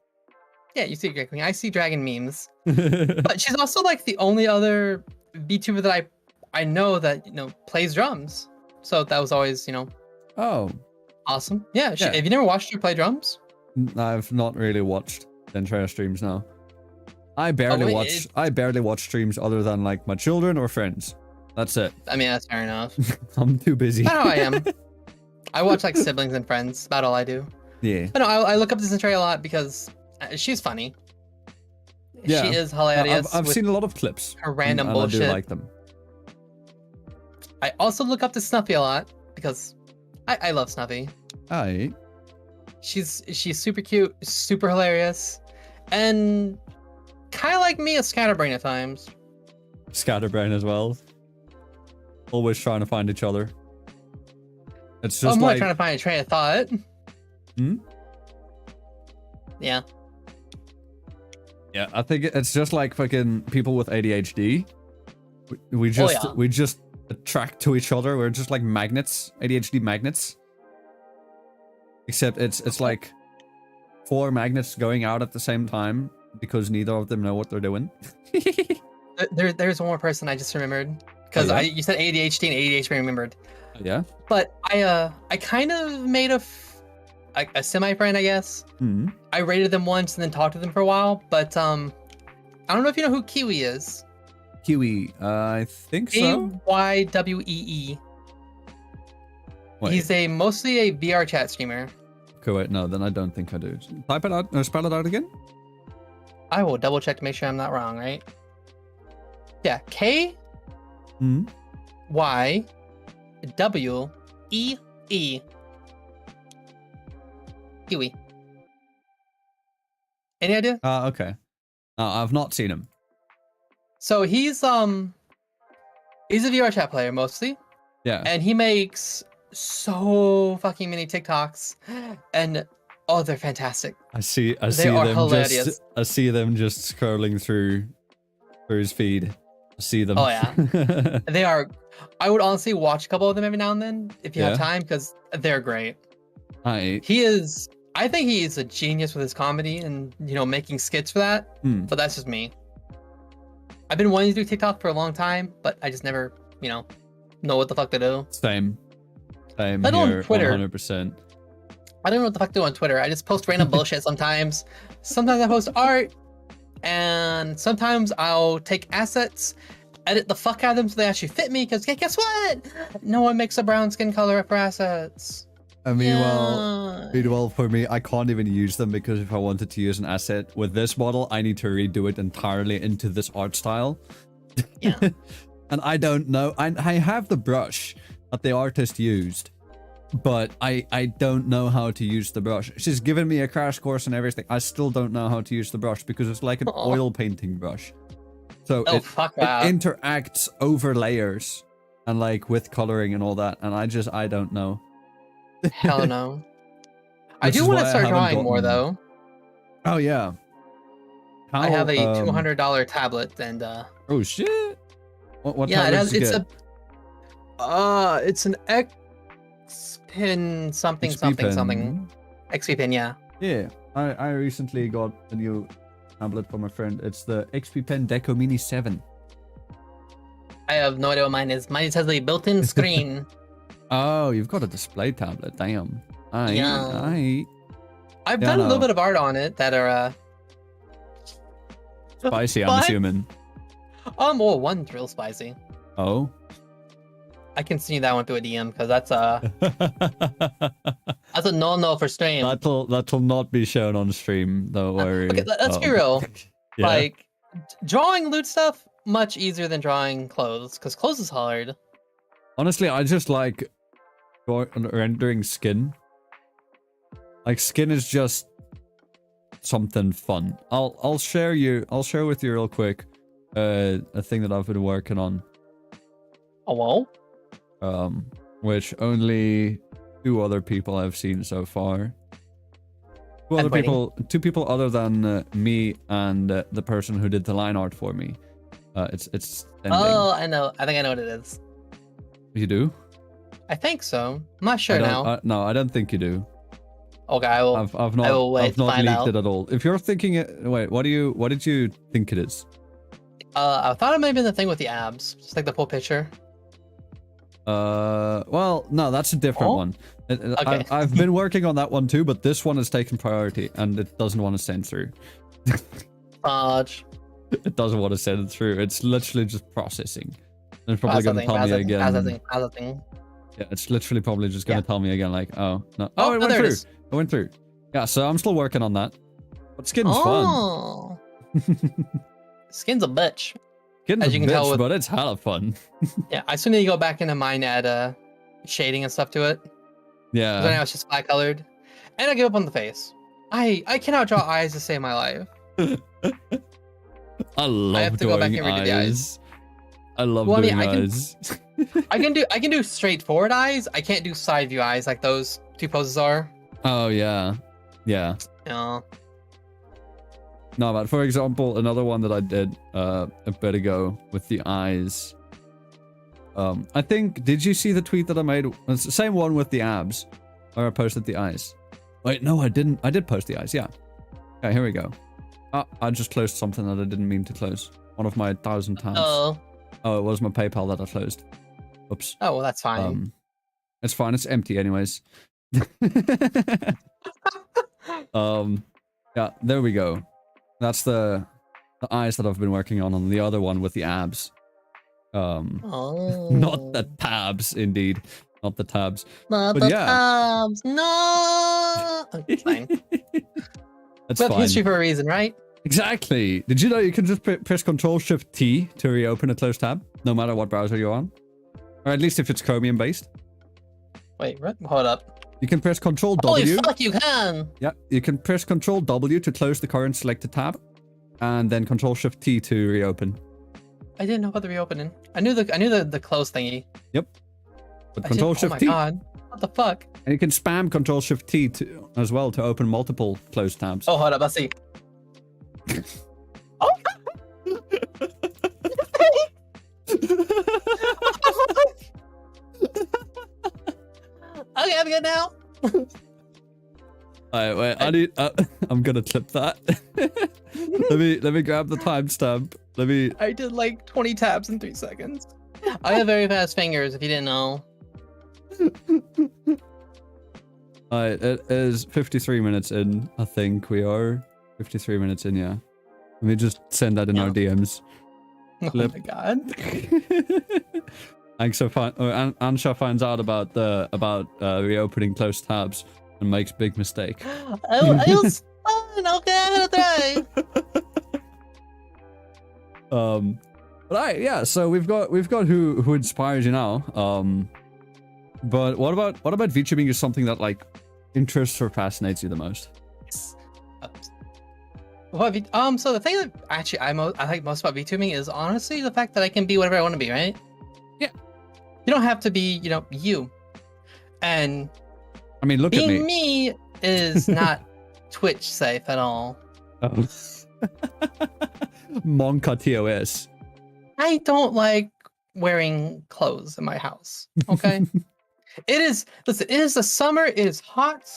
Yeah, you see Drag Queen. I see dragon memes. But she's also like the only other VTuber that I know that, you know, plays drums. So that was always, you know, awesome. Yeah, have you never watched her play drums? I've not really watched Zentrail streams now. I barely watch streams other than like my children or friends. That's it. I mean, that's fair enough. I'm too busy. That's how I am. I watch like siblings and friends. About all I do. Yeah. But no, I look up to Zentrail a lot because she's funny. Yeah. She is hilarious. I've seen a lot of clips. Her random and bullshit. I do like them. I also look up to Snuffy a lot because I love Snuffy. Aye. She's super cute, super hilarious, and kind of like me, a scatterbrain at times. Scatterbrain as well. Always trying to find each other. It's just I'm more like trying to find a train of thought. Hmm? Yeah. Yeah, I think it's just like fucking people with ADHD. We just attract to each other. We're just like magnets, ADHD magnets. Except it's like 4 magnets going out at the same time because neither of them know what they're doing. There's one more person I just remembered because you said ADHD and ADHD remembered. Yeah. But I kind of made a semi-friend, I guess. Mm-hmm. I rated them once and then talked to them for a while, but I don't know if you know who Kiwi is. Kiwi, I think so. Kiwee. Wait. He's mostly a VR chat streamer. Okay, wait, no, then I don't think I do. Type it out, or spell it out again? I will double check to make sure I'm not wrong, right? Yeah, Kwee. Kiwi. Any idea? Okay. I've not seen him. So he's a VR chat player mostly. Yeah. And he makes so fucking many TikToks, and they're fantastic. I see them hilarious. I see them just scrolling through his feed. I see them. Oh yeah. They are. I would honestly watch a couple of them every now and then if you have time because they're great. I think he is a genius with his comedy and, you know, making skits for that. But that's just me. I've been wanting to do TikTok for a long time, but I just never, you know what the fuck to do. Same I do on Twitter. 100%. I don't know what the fuck to do on Twitter. I just post random bullshit sometimes. Sometimes I post art, and sometimes I'll take assets, edit the fuck out of them so they actually fit me, because guess what? No one makes a brown skin color for assets. I mean, well, for me, I can't even use them because if I wanted to use an asset with this model, I need to redo it entirely into this art style. Yeah. And I don't know. I have the brush that the artist used, but I don't know how to use the brush. She's given me a crash course and everything. I still don't know how to use the brush because it's like an oil painting brush. So it interacts over layers and like with coloring and all that. And I don't know. Hell no. I do want to start drawing more though. Oh yeah. I have a $200 tablet and oh shit. What yeah, tablet did you get? It's an X Pen something. XP Pen, yeah. Yeah. I recently got a new tablet from a friend. It's the XP Pen Deco Mini 7. I have no idea what mine is. Mine has a built-in screen. Oh, you've got a display tablet. Damn. I've done a little bit of art on it that are spicy, I'm assuming. Well, one's real spicy. Oh. I can see that one through a DM because that's a no for stream. That'll not be shown on stream. Don't worry. Okay, let's be real. Yeah. Like drawing loot stuff much easier than drawing clothes because clothes is hard. Honestly, I just like rendering skin. Like skin is just something fun. I'll share with you real quick a thing that I've been working on. Oh well? Which only 2 other people have seen so far. 2 people other than me and the person who did the line art for me. It's ending. Oh, I know. I think I know what it is. You do? I think so. I'm not sure now. No, I don't think you do. Okay, I will. I've I will not wait I've to not find leaked out. it at all. If you're thinking it, wait, what did you think it is? I thought it might have been the thing with the abs, just like the full picture. Well, no, that's a different one. Okay. I've been working on that one too, but this one has taken priority and it doesn't want to send through. Fudge. It doesn't want to send it through. It's literally just processing. And it's probably going to tell me again. Processing. Yeah, it's literally probably just going to tell me again, like, oh, no. Oh, it went through. It went through. Yeah, so I'm still working on that. But skin's fun. Skin's a bitch. Skin's as you can tell, but it's hella fun. Yeah, I still need to go back into mine, add shading and stuff to it. Yeah. Right now it's just flat colored. And I give up on the face. I cannot draw eyes to save my life. I love drawing eyes. I love doing eyes. I can do straightforward eyes. I can't do side view eyes like those two poses are. Oh yeah. Yeah. Yeah. No, but for example, another one that I did a bit ago with the eyes. I think, did you see the tweet that I made? It's the same one with the abs, where I posted the eyes. Wait, no, I didn't. I did post the eyes, yeah. Okay, here we go. I just closed something that I didn't mean to close. One of my 1,000 tabs. Oh, it was my PayPal that I closed. Oops. Oh, well, that's fine. It's fine. It's empty anyways. Yeah, there we go. That's the eyes that I've been working on the other one with the abs. Not the tabs, indeed. Not the tabs. Not the tabs. No. It's fine. That's we have fine. history for a reason, right? Exactly. Did you know you can just press Ctrl-Shift-T to reopen a closed tab, no matter what browser you're on? Or at least if it's Chromium based. Wait, hold up. You can press Ctrl-W. Holy fuck, you can! Yeah, you can press Ctrl-W to close the current selected tab, and then Ctrl-Shift-T to reopen. I didn't know about the reopening. I knew the close thingy. Yep. But Ctrl-Shift-T. Oh my god. What the fuck? And you can spam Ctrl-Shift-T as well to open multiple closed tabs. Oh, hold up. Let's see. Oh! Okay, I'm good now. Alright, wait, I'm gonna clip that. let me grab the timestamp. I did like 20 tabs in 3 seconds. I have very fast fingers, if you didn't know. Alright, it is 53 minutes in, I think we are. 53 minutes in, yeah. Let me just send that in our DMs. Oh my god. Anxo finds out about reopening closed tabs and makes big mistake. It was fun. Okay, I'm gonna try. But yeah. So we've got who inspires you now. But what about VTubing is something that like interests or fascinates you the most? So the thing that actually I like most about VTubing is honestly the fact that I can be whatever I want to be, right? Yeah. You don't have to be, you. And I mean, look at me. Being me is not Twitch safe at all. Oh. Monka TOS. I don't like wearing clothes in my house. Okay. Listen, it is the summer, it is hot.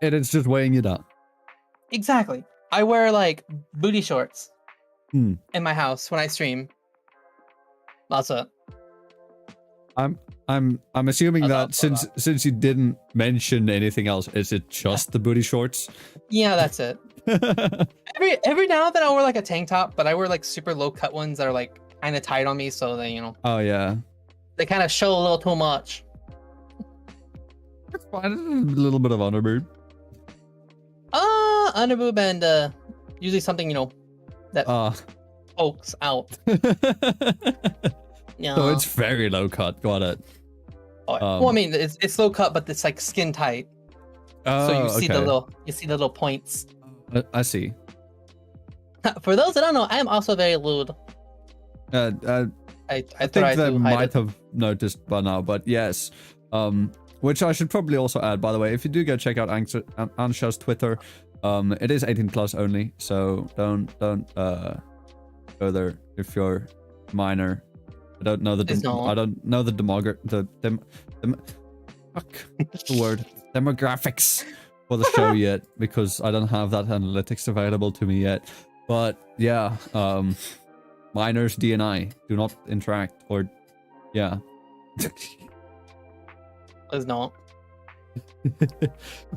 And it's just weighing you down. Exactly. I wear like booty shorts in my house when I stream. That's it. I'm assuming that since you didn't mention anything else, is it just the booty shorts? Yeah, that's it. every now and then I'll wear like a tank top, but I wear like super low cut ones that are like kind of tight on me, so they Oh yeah. They kind of show a little too much. That's fine. A little bit of underboob. Underboob and usually something that pokes out. Yeah. So it's very low cut. Got it. Well, I mean, it's low cut, but it's like skin tight. Oh, so you see the little points. I see. For those that don't know, I am also very lewd. I think they might have noticed by now, but yes. Which I should probably also add, by the way, if you do go check out Anxo's Twitter, it is 18 plus only, so don't go there if you're minor. I don't know the demographics. for the show yet because I don't have that analytics available to me yet. But yeah, minors D and I do not interact, or yeah. It's not.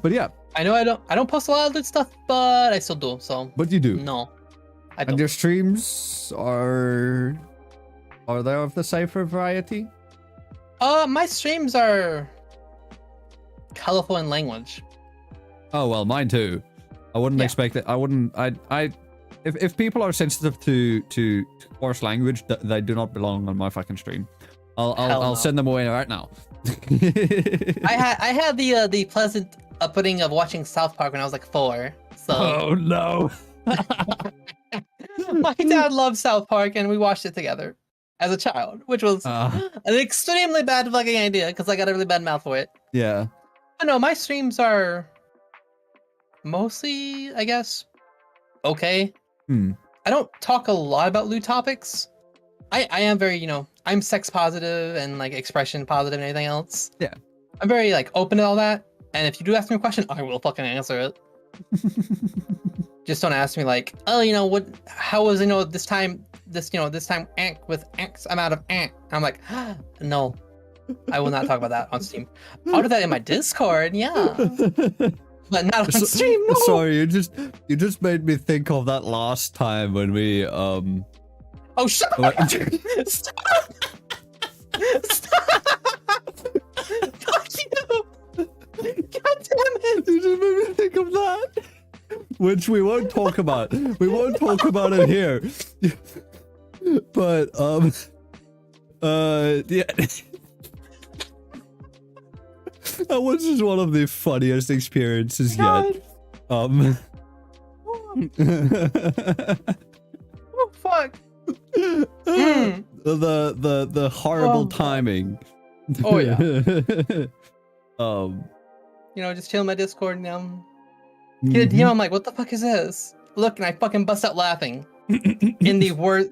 But yeah, I know I don't post a lot of good stuff, but I still do. So. But you do. No, I don't. And your streams are they of the safer variety? My streams are colorful in language. Oh well, mine too. I wouldn't expect it. I wouldn't. If people are sensitive to coarse language, they do not belong on my fucking stream. I'll send them away right now. I had the pleasant upbringing of watching South Park when I was like 4. So. Oh no. My dad loved South Park, and we watched it together as a child, which was an extremely bad fucking idea because I got a really bad mouth for it. Yeah. I know my streams are mostly, I guess, okay. I don't talk a lot about lewd topics. I am very, I'm sex positive and like expression positive and anything else. Yeah. I'm very like open to all that. And if you do ask me a question, I will fucking answer it. Just don't ask me like, oh, how was, this time Ank with X amount of Ank. I'm like, no, I will not talk about that on Steam. I'll do that in my Discord, yeah. But not on stream, no. Sorry, you just made me think of that last time when we Oh, shut up! Stop! Stop! Fuck you! God damn it! You just made me think of that. Which we won't talk about. We won't talk about it here. But yeah. That was just one of the funniest experiences yet. Oh fuck. The horrible timing. Oh yeah. Just chill in my Discord now. I'm like, what the fuck is this? Look, and I fucking bust out laughing. In the worst.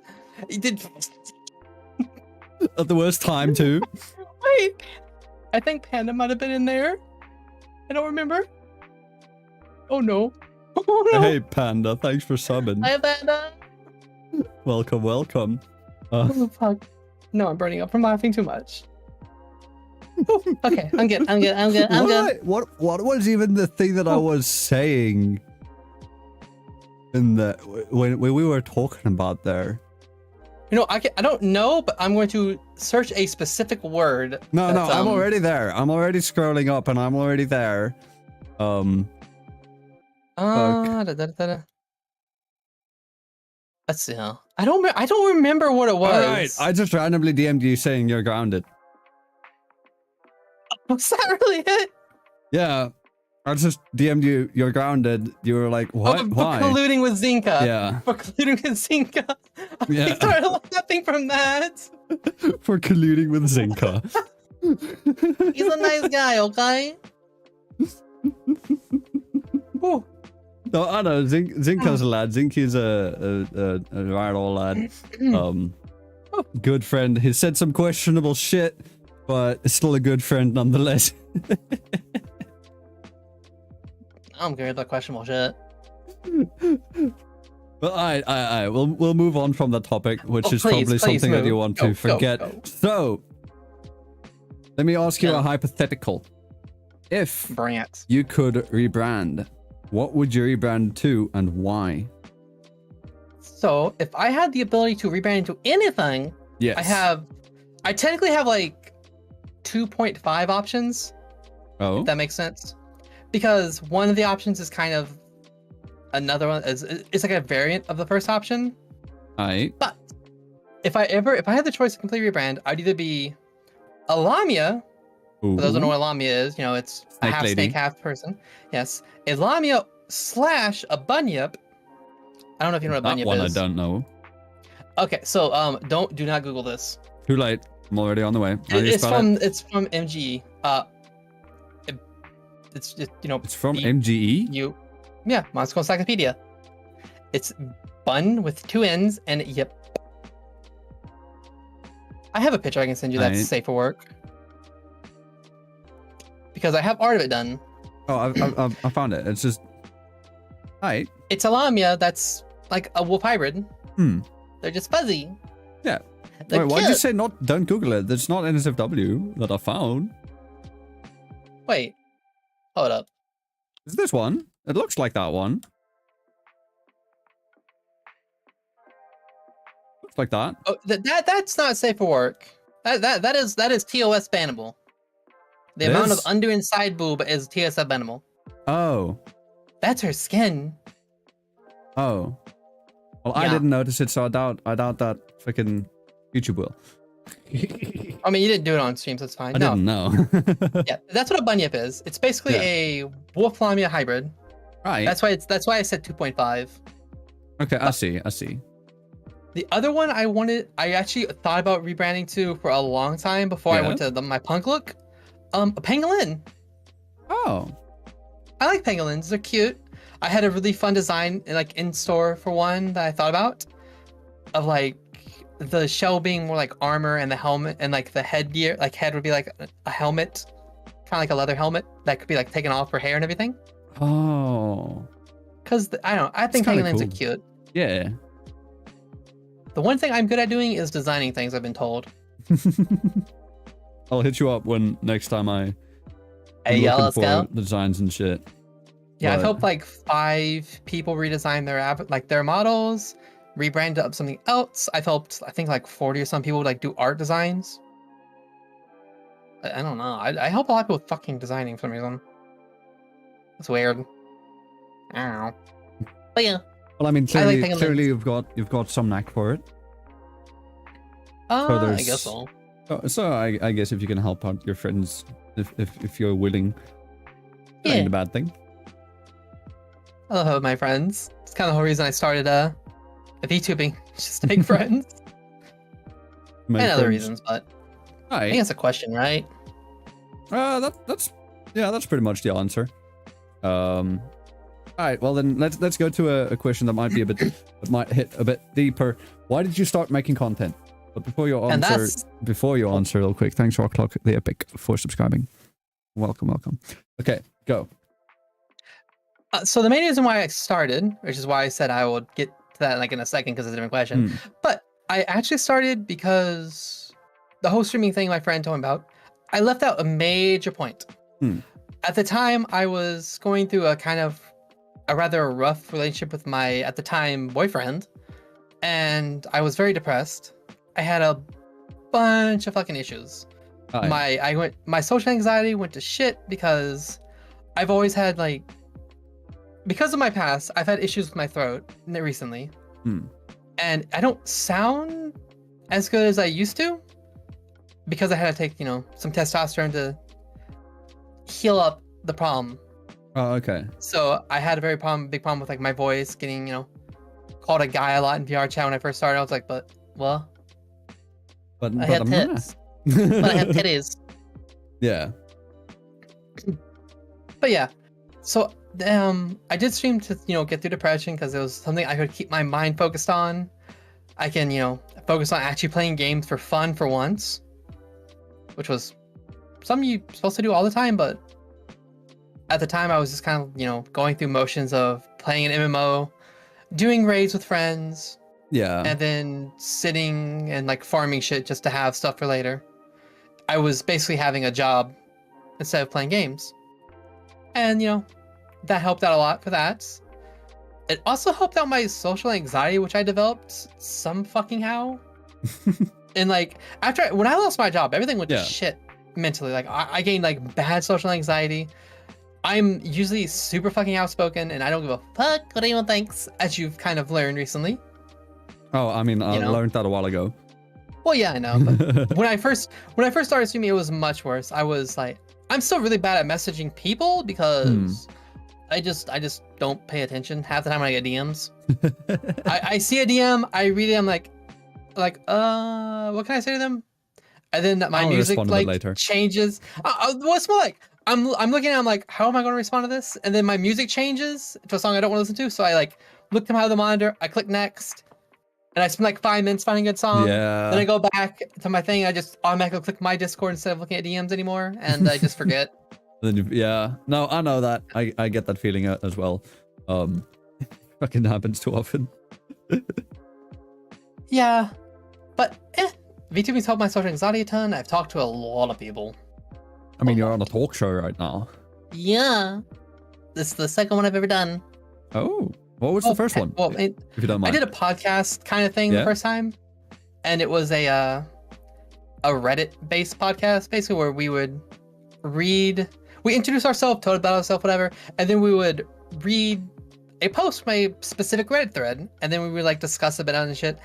At the worst time too. Wait, I think Panda might have been in there. I don't remember. Oh no. Oh no. Hey Panda, thanks for subbing. Hi Panda. Welcome. Oh fuck. No, I'm burning up from laughing too much. Okay, I'm good. What was even the thing that I was saying in the when we were talking about there? I don't know, but I'm going to search a specific word. No, I'm already there. I'm already scrolling up, and I'm already there. Let's see. I don't remember what it was. All right, I just randomly DM'd you saying you're grounded. Was that really it? Yeah, I just DM'd you. You're grounded. You were like, what? Why? For colluding with Zinka. Yeah. For colluding with Zinka. Yeah. I started laughing from that. For colluding with Zinka. He's a nice guy, okay? Ooh. No, I know. Zinka's a lad. Zinky's a right old lad. Good friend. He said some questionable shit, but still a good friend nonetheless. I'm good with questionable shit. Well, we'll move on from that topic, which is probably something that you want to forget. Go. So, let me ask you a hypothetical. If you could rebrand, what would you rebrand to and why? So, if I had the ability to rebrand into anything, yes. I technically have like 2.5 options. Oh. If that makes sense. Because one of the options is kind of another one it's like a variant of the first option. But if I had the choice to completely rebrand, I'd either be a Lamia. For those who don't know what Lamia is, it's a half snake, half person. Yes. A Lamia / a Bunyip. I don't know if you know what a Bunyip is. That one I don't know. Okay, so do not Google this. Too late. I'm already on the way. It's from MGE. It's just, It's from MGE? Yeah, Monster Encyclopedia. It's bun with 2 N's and yip. I have a picture I can send you that's safe for work. Because I have art of it done. Oh, I found it. It's just... Right. It's a lamia that's like a wolf hybrid. They're just fuzzy. Yeah. They're Wait, why did you cute. say not? Don't Google it. It's not NSFW that I found. Wait. Hold up. Is this one? It looks like that one. Looks like that. Oh, that's not safe for work. That is TOS bannable. The It amount is? of under and side boob is TOS bannable. Oh. That's her skin. Oh. Well, I Yeah. didn't notice it, so I doubt that freaking YouTube will. I mean, you didn't do it on streams. That's fine. I didn't know. Yeah, that's what a bunyip is. It's basically a wolf lamia hybrid. Right. That's why I said 2.5. Okay, I see. The other one I actually thought about rebranding to for a long time before I went to my punk look. A pangolin. Oh. I like pangolins. They're cute. I had a really fun design in store for one that I thought about, of like the shell being more like armor and the helmet and like the headgear, like head would be like a helmet, kind of like a leather helmet that could be like taken off for hair and everything. Oh. Because I don't know, I think kinda pangolins are cool. cute. Yeah. The one thing I'm good at doing is designing things, I've been told. I'll hit you up when next time I'm Hey, y'all, looking let's for go. designs and shit. Yeah, I've But- helped like 5 people redesign their models, rebrand up something else. I've helped, I think, like 40 or some people like do art designs. I don't know. I help a lot of people with fucking designing for some reason. It's weird. I don't know. But yeah. Well, I mean, I like clearly pangolins. you've got some knack for it. I there's- guess so. So I guess if you can help out your friends, if you're willing, that ain't Yeah. a bad thing. I love having my friends. It's kind of the whole reason I started a VTubing, just to make friends. Make And other friends. reasons, but I think Right. that's a question, right? That's pretty much the answer. All right. Well, then let's go to a question that might be that might hit a bit deeper. Why did you start making content? But before you And answer, real quick, thanks Rockclock the Epic for subscribing. Welcome. Okay, go. So the main reason why I started, which is why I said I would get to that like in a second because it's a different question, but I actually started because the whole streaming thing my friend told me about, I left out a major point. At the time, I was going through a rather rough relationship with my, at the time, boyfriend, and I was very depressed. I had a bunch of fucking issues. My social anxiety went to shit because I've always had because of my past, I've had issues with my throat recently. And I don't sound as good as I used to because I had to take, some testosterone to heal up the problem. Oh, okay. So I had a big problem with my voice getting, called a guy a lot in VR chat when I first started. I was like, but I have tits. But I have titties. Yeah. But yeah, so I did stream to get through depression because it was something I could keep my mind focused on. I can focus on actually playing games for fun for once, which was something you're supposed to do all the time. But at the time, I was just kind of going through motions of playing an MMO, doing raids with friends, and then sitting and farming shit just to have stuff for later. I was basically having a job instead of playing games. And, that helped out a lot for that. It also helped out my social anxiety, which I developed some fucking how. And when I lost my job, everything went to shit mentally. I gained bad social anxiety. I'm usually super fucking outspoken and I don't give a fuck what anyone thinks, as you've kind of learned recently. Oh, I mean, I learned that a while ago. Well, yeah, I know. But when I first started streaming, it was much worse. I was I'm still really bad at messaging people because I just don't pay attention half the time when I get DMs. I see a DM, I read it, I'm like, what can I say to them? And then my I'll music respond a bit later. changes. What's more I'm looking at, I'm like, how am I going to respond to this? And then my music changes to a song I don't want to listen to. So I look them out of the monitor, I click next, and I spend 5 minutes finding a good song. Yeah. Then I go back to my thing. I just automatically click my Discord instead of looking at DMs anymore, and I just forget. Then yeah, no, I know that. I get that feeling as well. Fucking happens too often. Yeah, but VTubing's helped my social anxiety a ton. I've talked to a lot of people. I mean, you're on a talk show right now. Yeah, this is the second one I've ever done. Oh, what was the first one? Well, if you don't mind. I did a podcast kind of thing the first time, and it was a Reddit-based podcast, basically where we would we introduce ourselves, told about ourselves, whatever, and then we would read a post from a specific Reddit thread, and then we would like discuss a bit on the shit.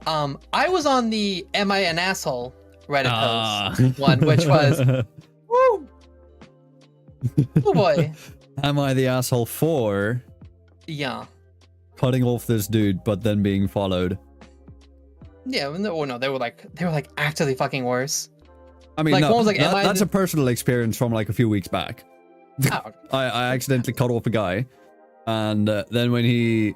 I was on the "Am I an Asshole" Reddit post one, which was woo, oh boy. Am I the asshole for? Yeah. Cutting off this dude, but then being followed. Yeah, no, they were like actively fucking worse. I mean, like, no, one was like, that's a personal experience from like a few weeks back. Oh. I accidentally cut off a guy, and then when he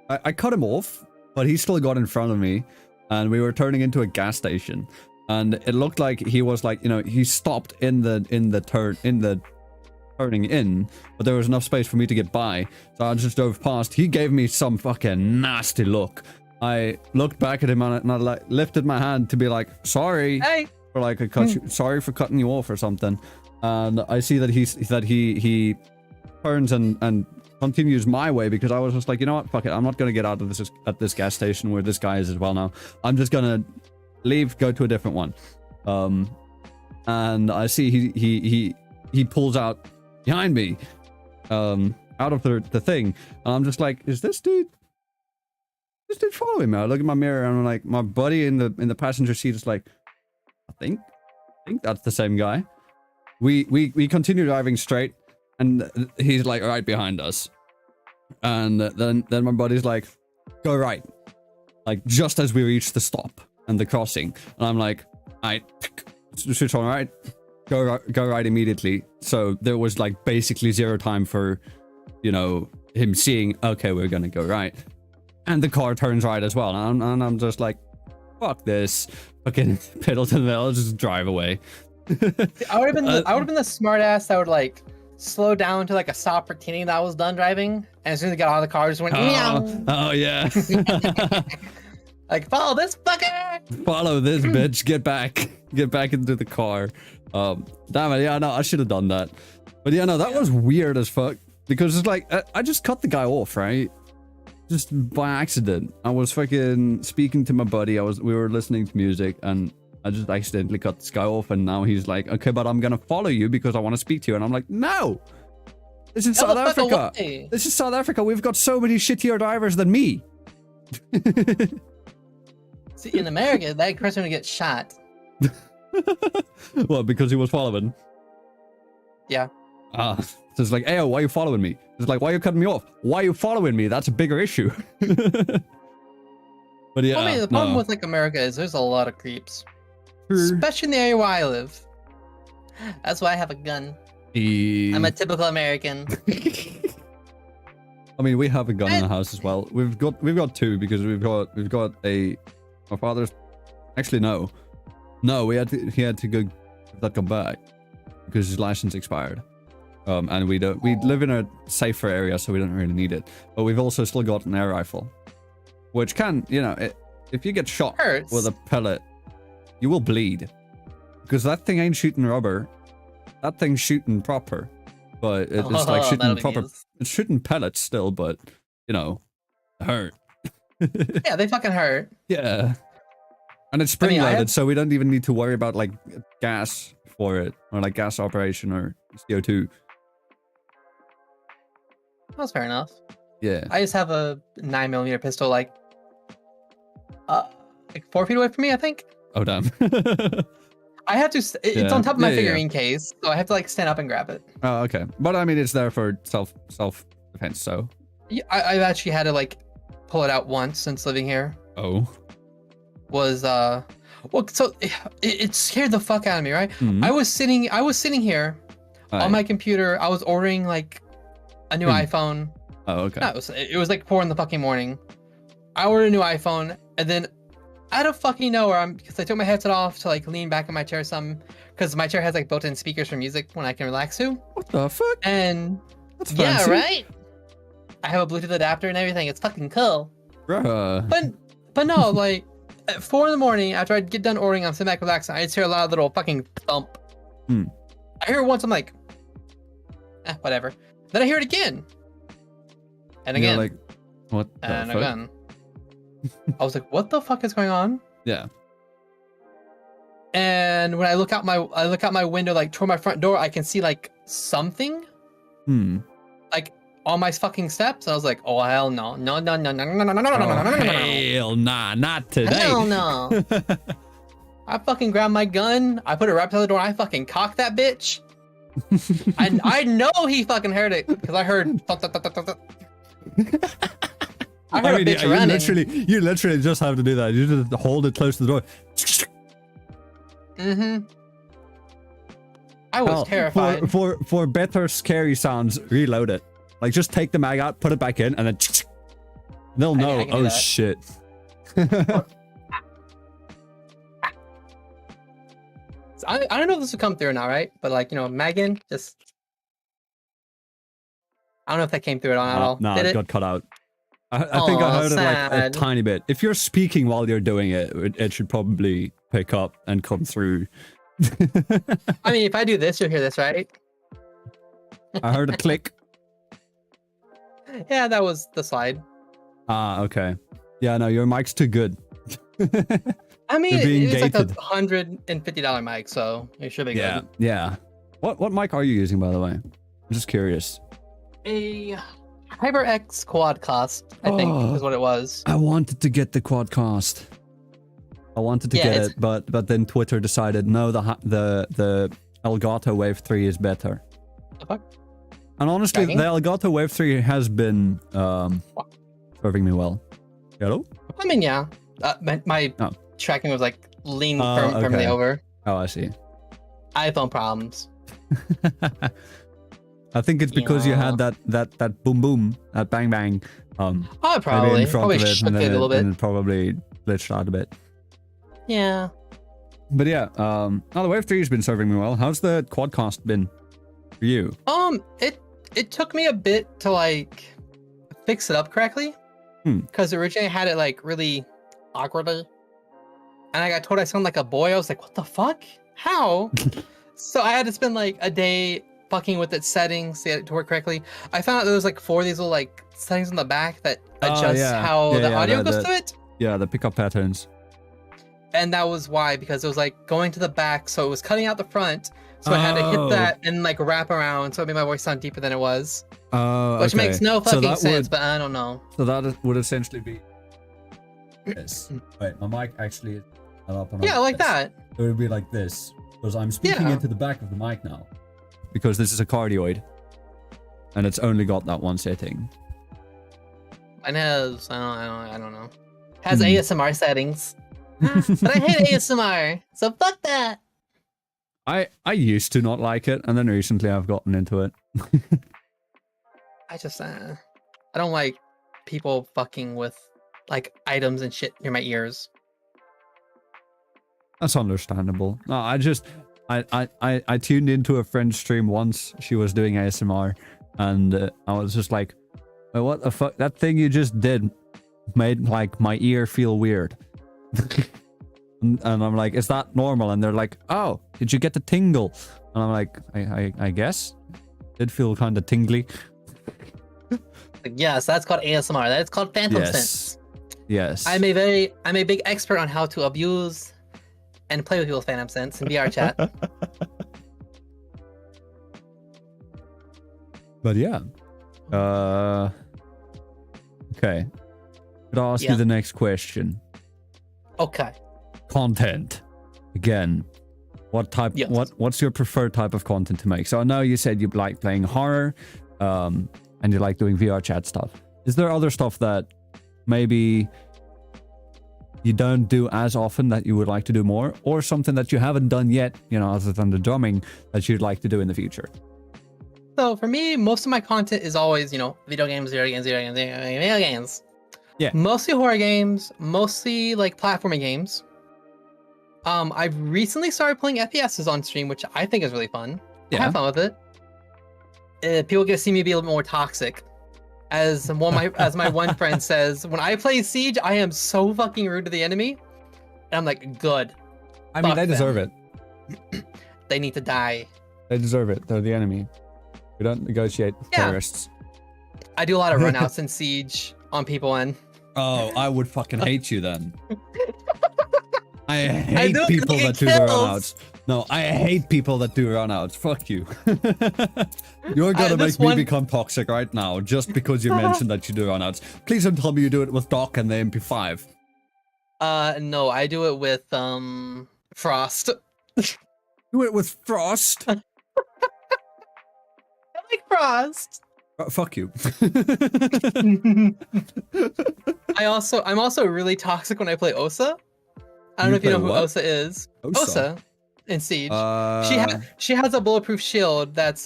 I cut him off, but he still got in front of me, and we were turning into a gas station, and it looked like he was like, you know, he stopped in the turning in, but there was enough space for me to get by, so I just drove past. He gave me some fucking nasty look. I looked back at him and I like lifted my hand to be like, sorry, Hey. for like sorry for cutting you off or something, and I see that he turns and continues my way, because I was just like, you know what, fuck it, I'm not gonna get out of this at this gas station where this guy is as well now. I'm just gonna leave, go to a different one. And I see he pulls out behind me, out of the thing, and I'm just like, is this dude following me? I look in my mirror and I'm like, my buddy in the passenger seat is like, I think that's the same guy. We continue driving straight, and he's like right behind us, and then my buddy's like, go right, like just as we reach the stop and the crossing, and I'm like, I switch on right, go right immediately. So there was like basically zero time for, you know, him seeing, okay, we're gonna go right, and the car turns right as well, and I'm just like, fuck this, fucking pedal to the metal, just drive away. I would have been the smart ass that would like slow down to like a stop, pretending that I was done driving, and as soon as I got out of the car, just went meow. Oh yeah. Like, follow this fucker, follow this bitch, get back into the car. Damn it, yeah, no, I should have done that, but yeah, no, that was weird as fuck, because it's like I just cut the guy off, right, just by accident. I was fucking speaking to my buddy, we were listening to music, and I just accidentally cut this guy off, and now he's like, okay, but I'm gonna follow you because I want to speak to you, and I'm like, no, this is South Africa. This is South Africa. We've got so many shittier drivers than me. See, in America, that person would get shot. Well, because he was following. Yeah. So it's like, hey, why are you following me? It's like, why are you cutting me off? Why are you following me? That's a bigger issue. But yeah, I mean, the problem with like America is there's a lot of creeps, especially in the area where I live. That's why I have a gun. I'm a typical American. I mean, we have a gun in the house as well. We've got two, because we've got a. My father's actually no, he had to go give that gun back because his license expired. And we live in a safer area, so we don't really need it. But we've also still got an air rifle, which can, you know, if you get shot with a pellet, you will bleed, because that thing ain't shooting rubber. That thing's shooting proper, but it's like shooting proper. It's shooting pellets still, but you know, it hurt. Yeah, they fucking hurt. Yeah, and it's spring loaded, so we don't even need to worry about like gas for it, or like gas operation or CO2. That's fair enough. Yeah. I just have a 9mm pistol, like 4 feet away from me, I think. Oh damn. I have to. It's on top of my figurine case, so I have to like stand up and grab it. Oh, okay. But I mean, it's there for self defense, so. Yeah, I've actually had to like pull it out once since living here. Oh. Was well, so it scared the fuck out of me, right? Mm-hmm. I was sitting here on my computer. I was ordering like a new iPhone. Oh, okay. No, it was like 4 in the fucking morning. I ordered a new iPhone, and then out of fucking nowhere, because I took my headset off to like lean back in my chair some, because my chair has like built-in speakers for music when I can relax to. What the fuck? And That's yeah, fancy. right. I have a Bluetooth adapter and everything. It's fucking cool. Bruh. But no, like at 4 in the morning after I get done ordering, I'm sitting back relaxing. I just hear a loud little fucking thump. Hmm. I hear it once. I'm like, whatever. Then I hear it again, and again, You're like, what the and fuck? again. I was like, what the fuck is going on? Yeah. And when I look out my window, like toward my front door, I can see like something, like on my fucking steps. I was like, oh hell no, no, no, no, no, no, no, no, no, no, no, no, no, no, Hell nah, not today. hell no. I fucking grabbed my gun. I put it right beside the door. I fucking cocked that bitch. I know he fucking heard it because I heard. I heard a bitch running. You literally just have to do that. You just hold it close to the door. I was terrified. For better scary sounds, reload it. Like just take the mag out, put it back in, and then they'll know. I can do Oh that. shit. I don't know if this will come through or not, right? But like, you know, Megan, just I don't know if that came through at all. No, Did it it? got cut out. I think I heard it like a sad. tiny bit. If you're speaking while you're doing it, it should probably pick up and come through. I mean, if I do this, you'll hear this, right? I heard a click. Yeah, that was the slide. Ah, okay. Yeah, no, your mic's too good. I mean, You're being it's like gated. $150 mic, so it should be Yeah, good. yeah. What mic are you using, by the way? I'm just curious. A HyperX Quadcast, I think, is what it was. I wanted to get the Quadcast. I wanted to get it, but then Twitter decided no, the Elgato Wave 3 is better. The fuck? And honestly, Tracking? the Elgato Wave 3 has been serving me well. Hello? I mean, yeah. My Oh. tracking was like leaned Oh, firmly okay. over. Oh, I see. iPhone problems. I think it's because you had Yeah. that boom boom, that bang bang. Oh, Maybe probably. in front Probably of it, shook and it then a little bit. and it probably glitched out a bit. Yeah. But yeah, the Wave 3 has been serving me well. How's the Quadcast been for you? It took me a bit to like fix it up correctly. Because originally I had it like really awkwardly. And I got told I sound like a boy. I was like, what the fuck? How? So I had to spend like a day fucking with its settings to get it to work correctly. I found out there was like 4 of these little like settings in the back that adjust how the audio goes to it. Yeah, the pickup patterns. And that was why, because it was like going to the back, so it was cutting out the front. So I had to hit that and like wrap around, so it made my voice sound deeper than it was. Which makes no fucking sense, but I don't know. So that would essentially be this. Wait, my mic actually is up and Yeah, like that. It would be like this, because I'm speaking into the back of the mic now. Because this is a cardioid, and it's only got that one setting. Mine has, I don't know. Has ASMR settings. But I hate ASMR, so fuck that. I used to not like it, and then recently I've gotten into it. I just, I don't like people fucking with like items and shit near my ears. That's understandable. No, I tuned into a friend's stream once. She was doing ASMR, and I was just like, "Wait, what the fuck? That thing you just did made like my ear feel weird." and I'm like, "Is that normal?" And they're like, "Oh, did you get the tingle?" And I'm like, I guess. Did feel kind of tingly. Like, yes, that's called ASMR. That's called phantom sense. Yes. I'm a big expert on how to abuse and play with people's phantom sense in VR chat. But yeah. Okay. Could I ask you the next question? Okay. Content. Again. What type what's your preferred type of content to make? So I know you said you like playing horror, and you like doing VR chat stuff. Is there other stuff that maybe you don't do as often that you would like to do more, or something that you haven't done yet, you know, other than the drumming, that you'd like to do in the future? So for me, most of my content is always, you know, video games. Yeah. Mostly horror games, mostly like platforming games. I've recently started playing FPSs on stream, which I think is really fun. I have fun with it. People get to see me be a little bit more toxic. As my one friend says, when I play Siege, I am so fucking rude to the enemy. And I'm like, good. I mean, they deserve it. They need to die. They deserve it. They're the enemy. We don't negotiate with terrorists. I do a lot of runouts in Siege on people, and oh, I would fucking hate you then. I hate people that do the runouts. No, I hate people that do runouts. Fuck you. You're gonna make me become toxic right now just because you mentioned that you do runouts. Please don't tell me you do it with Doc and the MP5. No, I do it with Frost. Do it with Frost? I like Frost. Fuck you. I'm also really toxic when I play Osa. I don't know if you know who Osa is. Osa in Siege. She has a bulletproof shield that's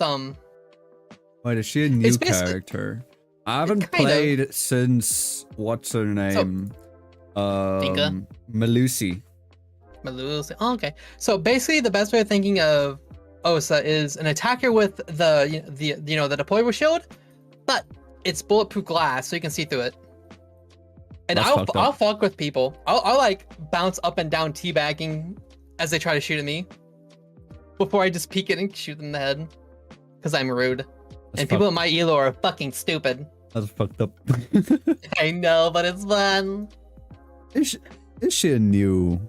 Wait, is she a new character? I haven't played since what's her name? Melusi. Melusi. Oh, okay. So basically, the best way of thinking of Osa is an attacker with the deployable shield, but it's bulletproof glass, so you can see through it. And I'll fuck with people. I'll like bounce up and down teabagging as they try to shoot at me before I just peek it and shoot them in the head because I'm rude. And people in my elo are fucking stupid. That's fucked up. I know, but it's fun. Is she a new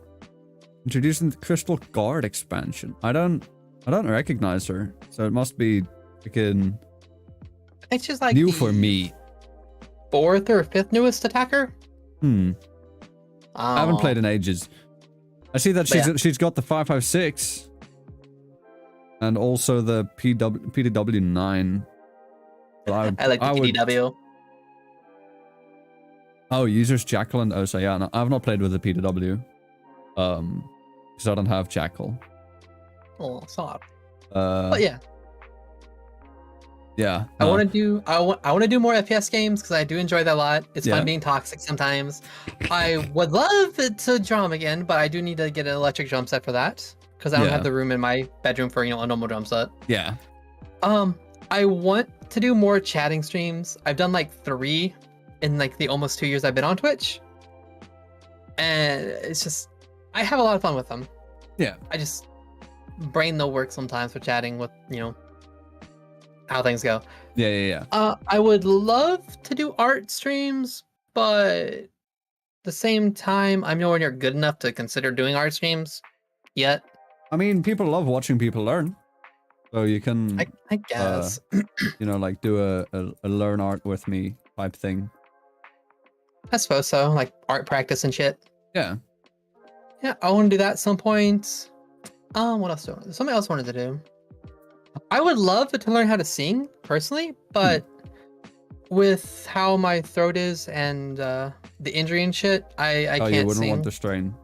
introducing the Crystal Guard expansion? I don't recognize her, so it must be freaking it's just like new for me. 4th or 5th newest attacker. I haven't played in ages. I see that she's got the 5.56 and also the PDW9. I like the PDW. Oh, users Jackal and Osa. Yeah, no, I've not played with the PDW. Because I don't have Jackal. Oh, stop. But yeah. Yeah. I want to do more FPS games because I do enjoy that a lot. It's fun being toxic sometimes. I would love to drum again, but I do need to get an electric drum set for that because I don't have the room in my bedroom for a normal drum set. Yeah. I want to do more chatting streams. I've done like 3 in like the almost 2 years I've been on Twitch, and it's just I have a lot of fun with them. Yeah. I just brain no work sometimes for chatting with how things go. Yeah. I would love to do art streams, but at the same time, I'm nowhere near good enough to consider doing art streams yet. I mean, people love watching people learn, so you can. I guess. Like do a learn art with me type thing. I suppose so, like art practice and shit. Yeah. Yeah, I want to do that at some point. What else something else I wanted to do. I would love to learn how to sing personally, but with how my throat is and the injury and shit, I can't sing. You wouldn't want to strain.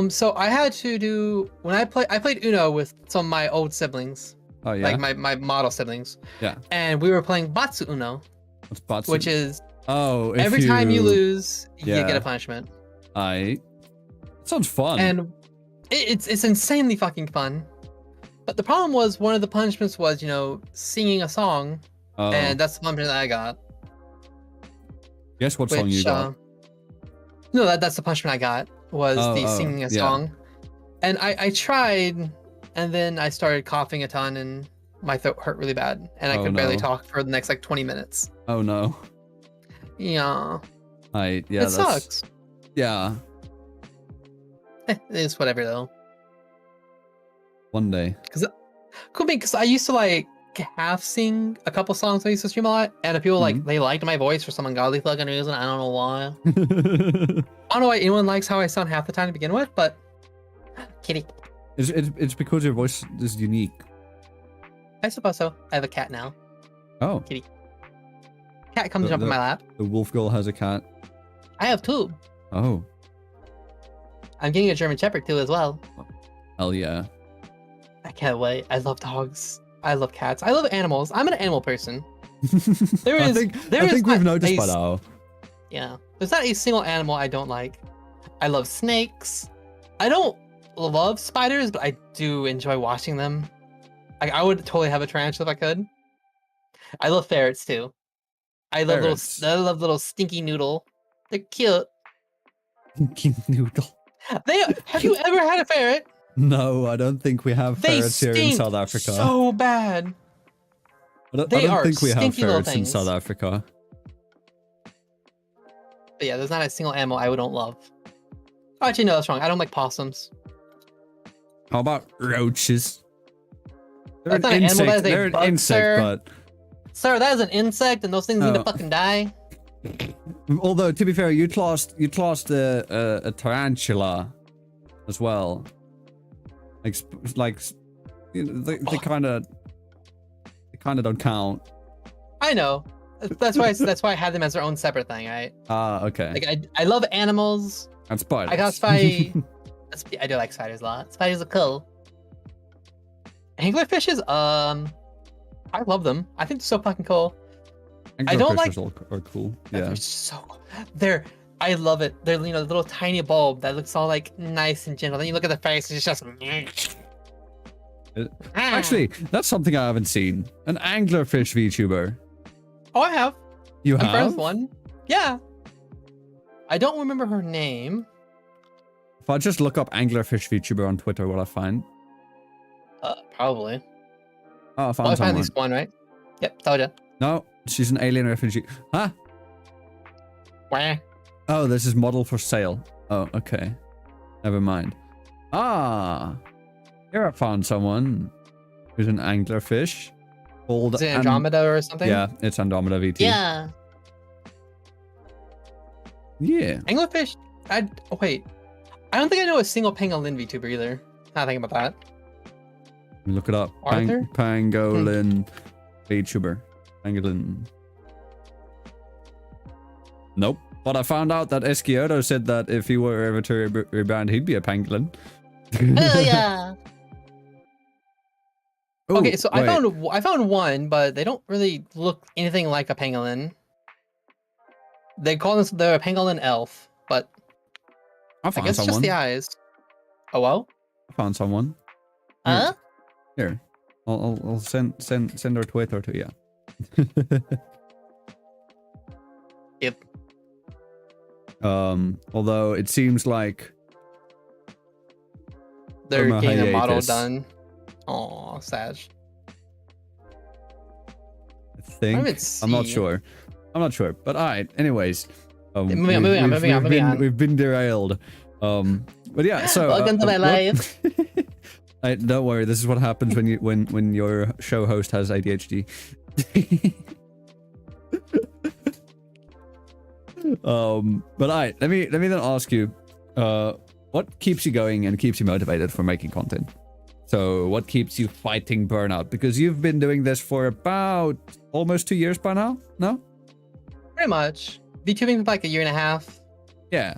So I had to do when I played Uno with some of my old siblings. Oh yeah. Like my model siblings. Yeah. And we were playing Batsu Uno. What's Batsu? Which is every time you lose, you get a punishment. It sounds fun. And it's insanely fucking fun. But the problem was one of the punishments was, singing a song. And that's the punishment that I got. Guess what song you got? No, that's the punishment I got, was the singing a song. And I tried, and then I started coughing a ton, and my throat hurt really bad. And I could barely talk for the next, 20 minutes. Oh, no. Yeah. It sucks. Yeah. It is whatever, though. One day. Could be because I used to half sing a couple songs I used to stream a lot, and if people they liked my voice for some ungodly fucking reason, I don't know why. I don't know why anyone likes how I sound half the time to begin with, but kitty. It's because your voice is unique. I suppose so. I have a cat now. Oh. Kitty. Cat comes jump in my lap. The wolf girl has a cat. I have 2. Oh. I'm getting a German Shepherd too as well. Hell yeah. I can't wait. I love dogs. I love cats. I love animals. I'm an animal person. I think we've noticed by now. Yeah. There's not a single animal I don't like. I love snakes. I don't love spiders, but I do enjoy watching them. I would totally have a tarantula if I could. I love ferrets too. I love little stinky noodle. They're cute. Stinky noodle. Have you ever had a ferret? No, I don't think we have ferrets here in South Africa. So bad. I don't think we have ferrets in South Africa. But yeah, there's not a single animal I don't love. Oh, actually, no, that's wrong. I don't like possums. How about roaches? They're an insect. They're an insect, but... Sir, that is an insect, and those things need to fucking die. Although, to be fair, you classed a tarantula as well. Like they kind of don't count. I know. That's why I had them as their own separate thing, right? Okay. Like I love animals. And spiders. I do like spiders a lot. Spiders are cool. Anglerfishes, I love them. I think they're so fucking cool. I don't like. Are cool. Yeah. They're so cool. I love it. They're the little tiny bulb that looks all like nice and gentle. Then you look at the face, it's just. Actually, that's something I haven't seen. An anglerfish VTuber. Oh, I have. You have? I'm friends with one. Yeah. I don't remember her name. If I just look up anglerfish VTuber on Twitter, will I find? Probably. Oh, I found someone. This one, right? Yep, told you. No, she's an alien refugee. Huh? Wah. Oh, this is model for sale. Oh, okay. Never mind. Ah, here I found someone who's an anglerfish called... Is it Andromeda or something? Yeah, it's Andromeda VT. Yeah. Yeah. Anglerfish? Wait. I don't think I know a single pangolin VTuber either. Not thinking about that. Look it up. Arthur? Pangolin VTuber. Pangolin. Nope. But I found out that Esquioto said that if he were ever to rebrand, he'd be a pangolin. Oh yeah. Ooh, okay, so wait. I found one, but they don't really look anything like a pangolin. They call them they're a pangolin elf, but I guess someone. Just the eyes. Oh well. I found someone. Huh? Here. I'll send her Twitter to you. Yep. Although it seems like they're getting a model done. Oh, sad. I think. I'm not sure. But alright, anyways. Moving on. We've been derailed. But yeah, so welcome to my life. Don't worry, this is what happens when your show host has ADHD. But alright, let me then ask you, what keeps you going and keeps you motivated for making content? So what keeps you fighting burnout? Because you've been doing this for about almost 2 years by now, no? Pretty much. VTubing for like a year and a half. Yeah.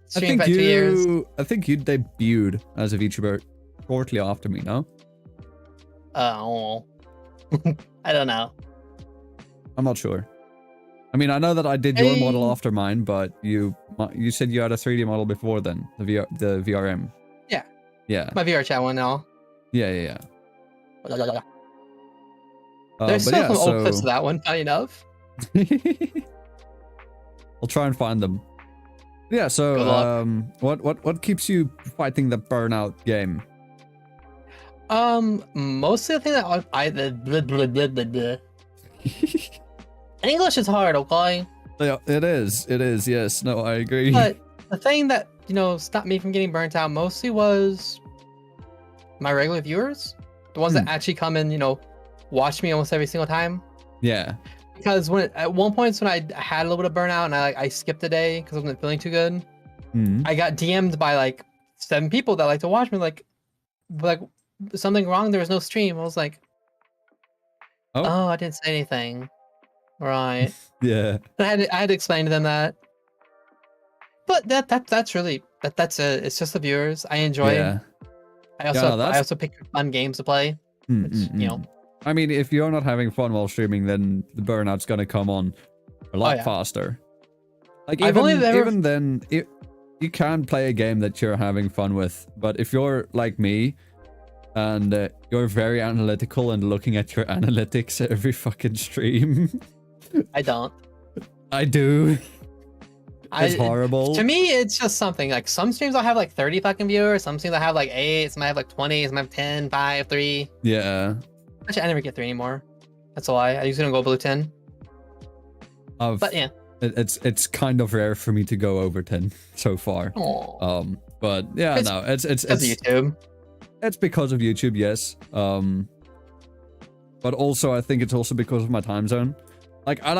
Streaming for 2 years. I think you debuted as a VTuber shortly after me, no? Oh. I don't know. I'm not sure. I mean, I know that I did your model after mine, but you said you had a 3D model before then, the VRM. Yeah. Yeah. My VR chat one now. Yeah. There's still some old clips of that one, funny enough. I'll try and find them. Yeah, so what keeps you fighting the burnout game? Mostly the thing that English is hard, okay? Yeah, it is, yes. No, I agree. But the thing that, stopped me from getting burnt out mostly was my regular viewers. The ones that actually come and, watch me almost every single time. Yeah. Because at one point when I had a little bit of burnout and I skipped a day because I wasn't feeling too good, I got DM'd by like 7 people that like to watch me, like something wrong, there was no stream. I was like, oh, I didn't say anything. Right. Yeah. I had to explain to them that. But that's really it's just the viewers. I enjoy it. I also pick fun games to play. I mean, if you're not having fun while streaming, then the burnout's gonna come on a lot faster. Like I've only even then, you can play a game that you're having fun with, but if you're like me, and you're very analytical and looking at your analytics every fucking stream. I don't. I do. It's horrible. To me, it's just something. Like some streams I'll have like 30 fucking viewers, some streams I have like 8, some I have like 20, some I have 10, 5, 3. Yeah. Actually, I never get 3 anymore. That's a lie. I usually don't go below 10. But yeah. It's kind of rare for me to go over 10 so far. Aww. But yeah, no, it's YouTube. It's because of YouTube, yes. But also I think it's also because of my time zone. Like I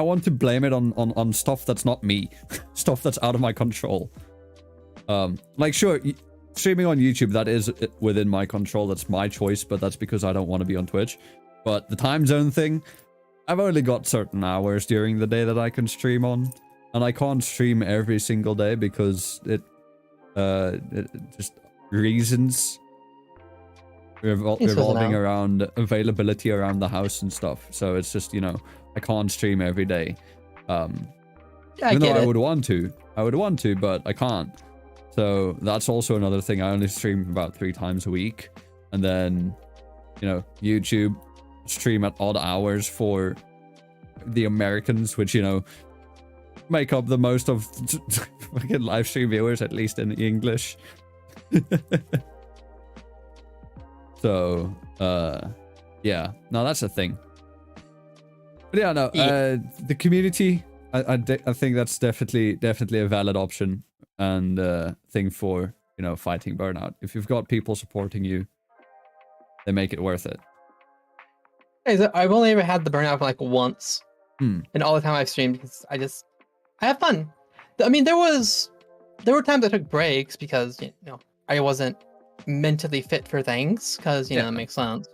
want to blame it on stuff that's not me, stuff that's out of my control. Like sure, streaming on YouTube, that is within my control. That's my choice, but that's because I don't want to be on Twitch. But the time zone thing, I've only got certain hours during the day that I can stream on, and I can't stream every single day because it just reasons revolving around availability around the house and stuff. So it's just, you know, I can't stream every day. Even though I would want to, but I can't. So that's also another thing. I only stream about 3 times a week, and then, you know, YouTube stream at odd hours for the Americans, which, you know, make up the most of fucking live stream viewers, at least in English. So yeah, no, that's a thing. But yeah, no, the community, I think that's definitely a valid option and thing for, you know, fighting burnout. If you've got people supporting you, they make it worth it. I've only ever had the burnout like once, and all the time I've streamed because I have fun. I mean, there were times I took breaks because, you know, I wasn't mentally fit for things, because, you know, it makes sense.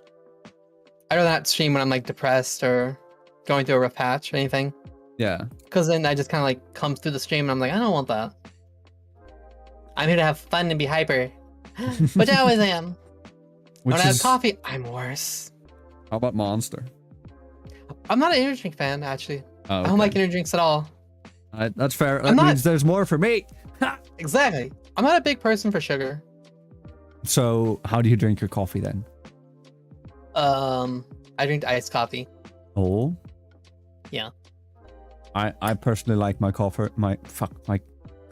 I'd rather not stream when I'm like depressed or going through a rough patch or anything. Yeah. Because then I just kind of like come through the stream and I'm like, I don't want that. I'm here to have fun and be hyper, which I always am. When I have coffee, I'm worse. How about Monster? I'm not an energy drink fan, actually. Oh, okay. I don't like energy drinks at all. That's fair. That means there's more for me. Exactly. I'm not a big person for sugar. So how do you drink your coffee then? I drink iced coffee. Oh. Yeah. I personally like my coffee. My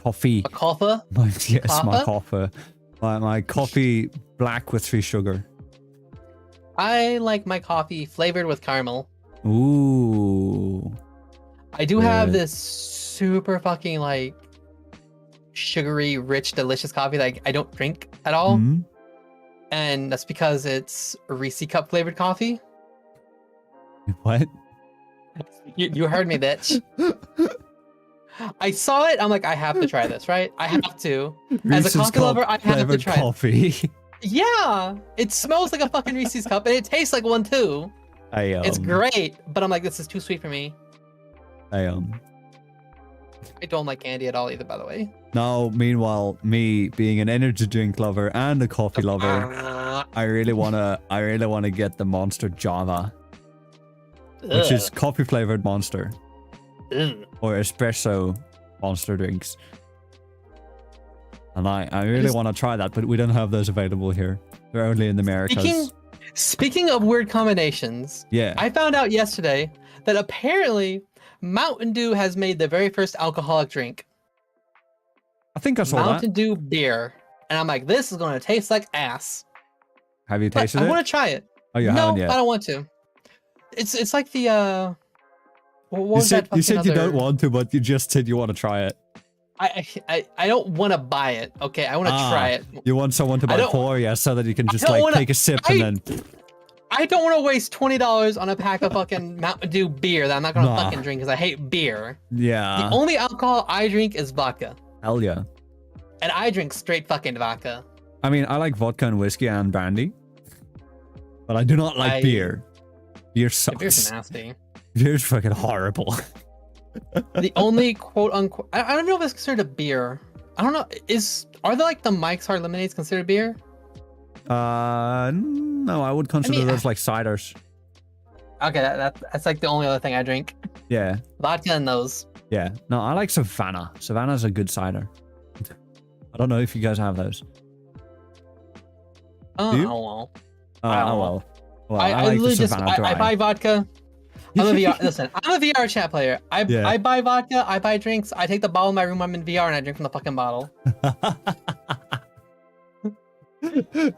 coffee. A coffee? My coffee. My coffee black with 3 sugar. I like my coffee flavored with caramel. Ooh. I do have this super fucking like sugary, rich, delicious coffee that I don't drink at all. Mm-hmm. And that's because it's Reese cup flavored coffee. What? You heard me, bitch. I saw it. I'm like, I have to try this, right? I have to. As a coffee lover, I have to try coffee. Yeah, it smells like a fucking Reese's cup, and it tastes like one too. It's great, but I'm like, this is too sweet for me. I don't like candy at all either, by the way. Now, meanwhile, me being an energy drink lover and a coffee lover, I really wanna get the Monster Java, which is coffee flavored Monster or espresso Monster drinks. And I really want to try that, but we don't have those available here. They're only in the Americas. Speaking of weird combinations, I found out yesterday that apparently Mountain Dew has made the very first alcoholic drink. I think I saw Mountain Dew beer. And I'm like, this is going to taste like ass. Have you tasted it? I want to try it. Oh, you haven't yet? No, I don't want to. It's like the... you said you don't want to, but you just said you want to try it. I don't want to buy it. Okay, I want to try it. You want someone to buy for you so that you can just like take a sip and then... I don't want to waste $20 on a pack of fucking Mountain Dew beer that I'm not going to fucking drink because I hate beer. Yeah. The only alcohol I drink is vodka. Hell yeah. And I drink straight fucking vodka. I mean, I like vodka and whiskey and brandy. But I do not like beer. Beer sucks. Beer's nasty. Beer's fucking horrible. The only quote unquote, I don't know if it's considered a beer. I don't know. Are like the Mike's Hard Lemonades considered beer? No, I would consider those like ciders. Okay, that's like the only other thing I drink. Yeah. Vodka and those. Yeah. No, I like Savannah. Savannah's a good cider. I don't know if you guys have those. Do you? Oh, Well, I like literally the just Savannah Dry. I buy vodka. I'm a VR. Listen, I'm a VR chat player. I buy vodka. I buy drinks. I take the bottle in my room. I'm in VR and I drink from the fucking bottle. The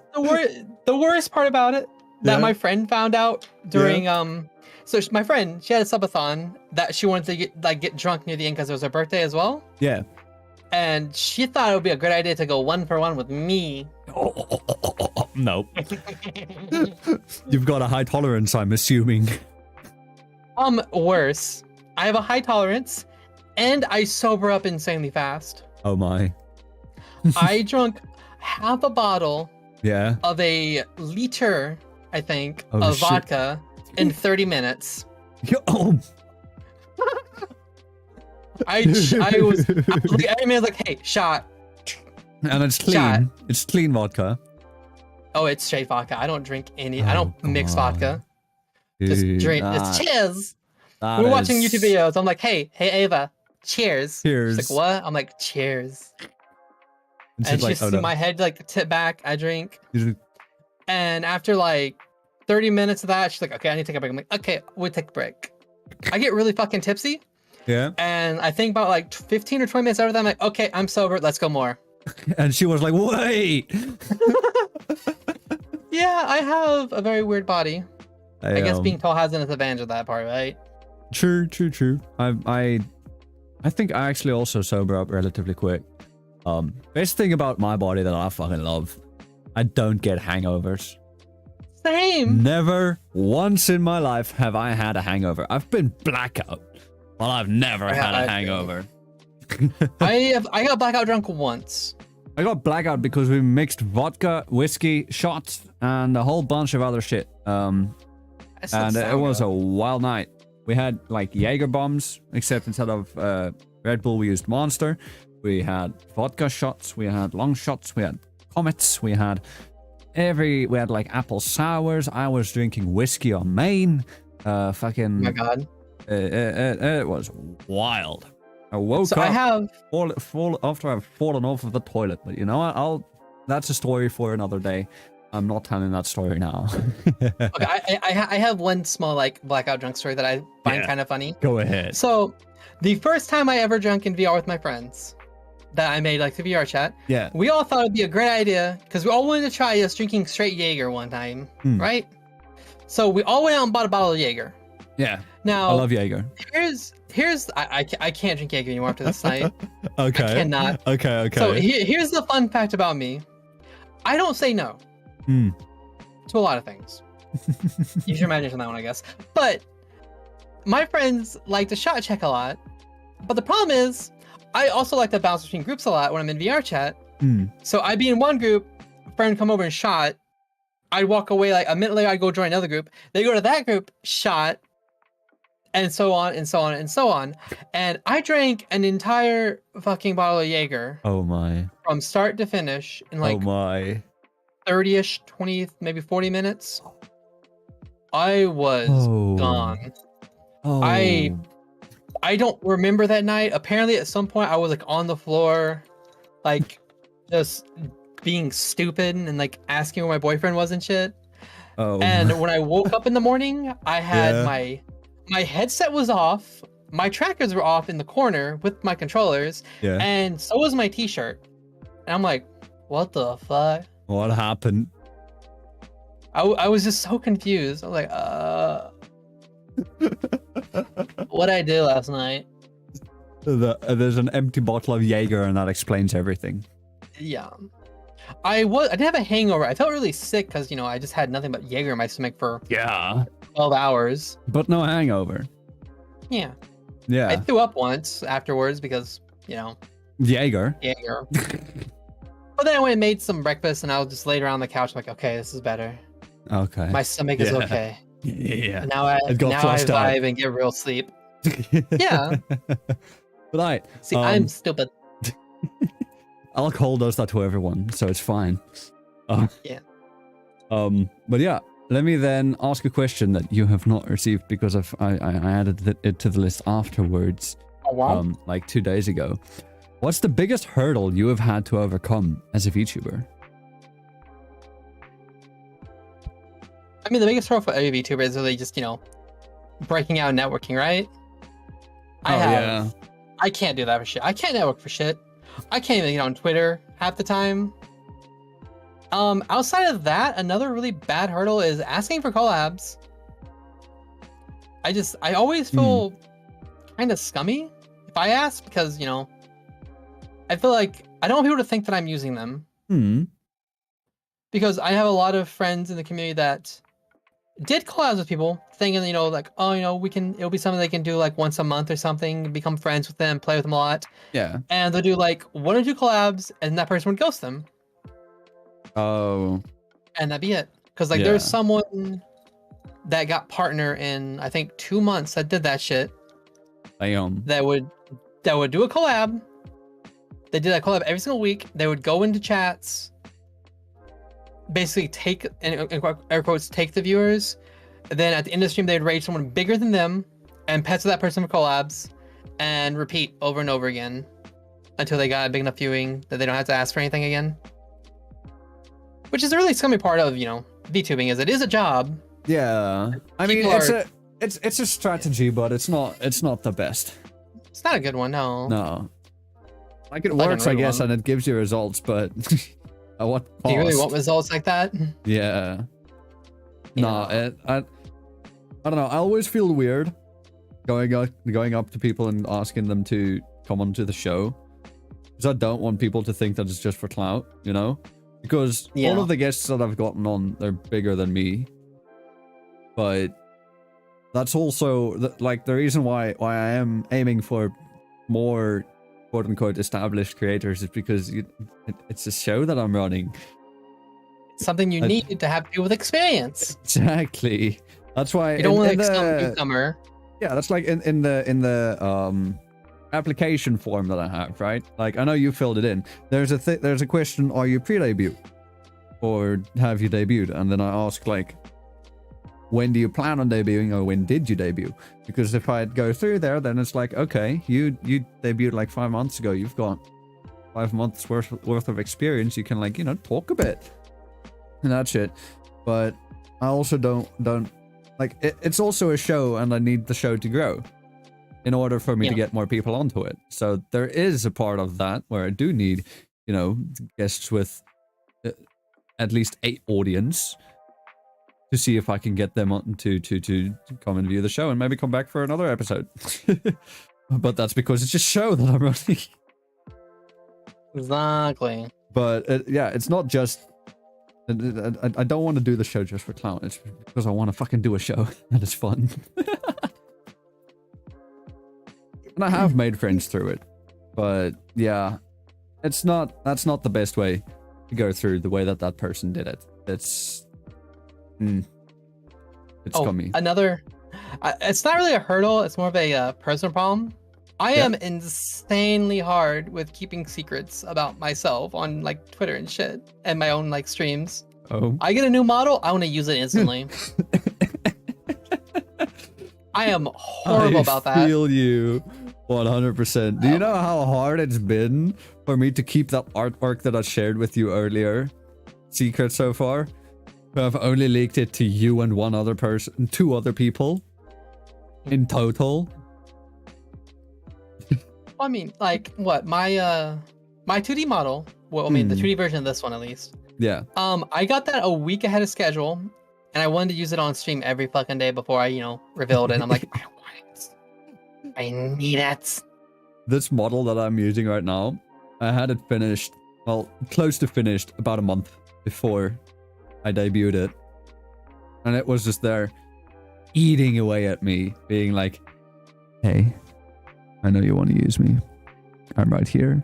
worst part about it that my friend found out during my friend, she had a subathon that she wanted to get drunk near the end because it was her birthday as well. Yeah. And she thought it would be a good idea to go 1-for-1 with me. No. You've got a high tolerance, I'm assuming. Worse. I have a high tolerance, and I sober up insanely fast. Oh my. I drunk half a bottle of a liter, I think, of vodka in 30 minutes. Oh. I was like, every man was like, hey, shot. And it's clean. Shot. It's clean vodka. Oh, it's straight vodka. I don't drink any. I don't mix vodka. Just drink. It's cheers. We're watching YouTube videos. I'm like, hey, Ava, cheers. Cheers. She's like, what? I'm like, cheers. And she see my head like tip back. I drink. And after like 30 minutes of that, she's like, okay, I need to take a break. I'm like, okay, we'll take a break. I get really fucking tipsy. Yeah. And I think about like 15 or 20 minutes after that, I'm like, okay, I'm sober. Let's go more. And she was like, wait. Yeah, I have a very weird body. I guess being tall has an advantage of that part, right? True. I think I actually also sober up relatively quick. Best thing about my body that I fucking love, I don't get hangovers. Same. Never once in my life have I had a hangover. I've been blackout, but I've never had a hangover. I got blackout drunk once. I got blackout because we mixed vodka, whiskey, shots, and a whole bunch of other shit. And it was a wild night. We had like Jaeger bombs, except instead of Red Bull, we used Monster. We had vodka shots, we had long shots, we had comets, we had like apple sours. I was drinking whiskey on Maine. Fucking. Oh my god. It was wild. I woke up. I have after I've fallen off of the toilet, but you know what? That's a story for another day. I'm not telling that story now. Okay, I have one small like blackout drunk story that I find kind of funny. Go ahead. So, the first time I ever drank in VR with my friends, that I made like the VR chat. Yeah. We all thought it'd be a great idea because we all wanted to try us drinking straight Jaeger one time, right? So we all went out and bought a bottle of Jaeger. Yeah. Now I love Jaeger. I can't drink Jaeger anymore after this night. Okay. I cannot. Okay. So here's the fun fact about me. I don't say no to a lot of things. Use your imagination on that one, I guess. But my friends like to shot check a lot. But the problem is, I also like to bounce between groups a lot when I'm in VR chat. So I'd be in one group, friend come over and shot. I'd walk away like a minute later, I'd go join another group. They go to that group, shot, and so on and so on and so on. And I drank an entire fucking bottle of Jaeger. Oh my. From start to finish in like 30-ish, 20, maybe 40 minutes. I was gone. I don't remember that night. Apparently at some point I was like on the floor, like just being stupid and like asking where my boyfriend was and shit. And when I woke up in the morning, I had my headset was off, my trackers were off in the corner with my controllers, and so was my t-shirt. And I'm like, what the fuck? What happened? I was just so confused. I was like, what'd I do last night? There's an empty bottle of Jaeger and that explains everything. Yeah. I didn't have a hangover. I felt really sick because, I just had nothing but Jaeger in my stomach for 12 hours. But no hangover. Yeah. Yeah. I threw up once afterwards because, Jaeger. But then I went and made some breakfast and I was just laid around the couch like, okay, this is better. Okay. My stomach is okay. Yeah. And now I vibe and get real sleep. Yeah. But I'm stupid. Alcohol does that to everyone, so it's fine. Yeah. But yeah, let me then ask a question that you have not received because I added it to the list afterwards. Oh, wow. like 2 days ago. What's the biggest hurdle you have had to overcome as a VTuber? I mean, the biggest hurdle for every VTuber is really just, breaking out and networking, right? Yeah. I can't do that for shit. I can't network for shit. I can't even get on Twitter half the time. Outside of that, another really bad hurdle is asking for collabs. I always feel kind of scummy if I ask because, I feel like I don't want people to think that I'm using them. Because I have a lot of friends in the community that did collabs with people thinking, like, oh, it'll be something they can do like once a month or something, become friends with them, play with them a lot. Yeah. And they'll do like 1 or 2 collabs and that person would ghost them. Oh. And that'd be it. Because like there's someone that got partner in, I think, 2 months that did that shit. That would do a collab. They did that collab every single week. They would go into chats, basically take, in air quotes, take the viewers. And then at the end of the stream, they'd raid someone bigger than them and pester that person for collabs and repeat over and over again until they got a big enough viewing that they don't have to ask for anything again. Which is a really scummy part of, VTubing, is it is a job. Yeah. I mean, it's a strategy, but it's not the best. It's not a good one, no. No. Like it works, I guess, and it gives you results, but at what cost? Do you really want results like that? Yeah. No, I don't know. I always feel weird going up to people and asking them to come onto the show, because I don't want people to think that it's just for clout, Because all of the guests that I've gotten on, they're bigger than me. But that's also the reason why I am aiming for more quote-unquote established creators is because it's a show that I'm running. It's something you need to have people with experience. Exactly. That's why you don't want some newcomer. Yeah, that's like in the application form that I have, right? Like I know you filled it in. There's a question: are you pre-debut, or have you debuted? And then I ask like, when do you plan on debuting, or when did you debut? Because if I go through there, then it's like, okay, you debuted like 5 months ago. You've got 5 months worth of experience. You can like talk a bit and that shit. But I also don't like it's also a show, and I need the show to grow in order for me to get more people onto it. So there is a part of that where I do need, guests with at least 8 audience to see if I can get them on to come and view the show and maybe come back for another episode. But that's because it's a show that I'm running. Exactly. But it's not just. I don't want to do the show just for clout. It's because I want to fucking do a show that is fun. And I have made friends through it, but yeah, that's not the best way to go through the way that person did it. It's scummy. Another, it's not really a hurdle. It's more of a personal problem. I am insanely hard with keeping secrets about myself on like Twitter and shit, and my own like streams. Oh, I get a new model, I want to use it instantly. I am horrible about that. I feel you 100%. Do you know how hard it's been for me to keep that artwork that I shared with you earlier secret so far? I've only leaked it to you and 1 other person, 2 other people in total. I mean, like what my 2D model. Well, I mean the 2D version of this one at least. Yeah. I got that a week ahead of schedule, and I wanted to use it on stream every fucking day before I, revealed it. And I'm like, I want it. I need it. This model that I'm using right now, I had it finished, well, close to finished about a month before I debuted it. And it was just there eating away at me, being like, hey, I know you want to use me. I'm right here.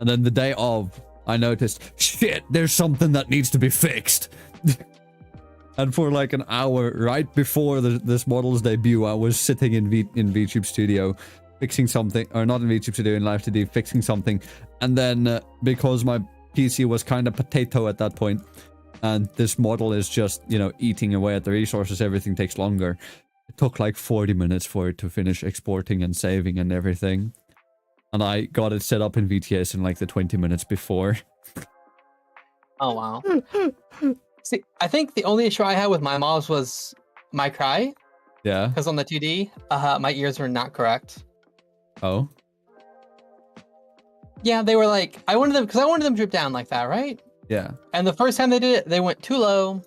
And then the day of, I noticed, shit, there's something that needs to be fixed. And for like an hour right before this model's debut, I was sitting in VTube Studio fixing something, or not in VTube Studio, in Live 2D, fixing something. And then because my PC was kind of potato at that point, and this model is just, eating away at the resources, everything takes longer. it took like 40 minutes for it to finish exporting and saving and everything. And I got it set up in VTS in like the 20 minutes before. Oh, wow. See, I think the only issue I had with my models was my cry. Yeah. Because on the 2D, my ears were not correct. Oh. Yeah, they were like, I wanted them drip down like that, right? Yeah. And the first time they did it, they went too low,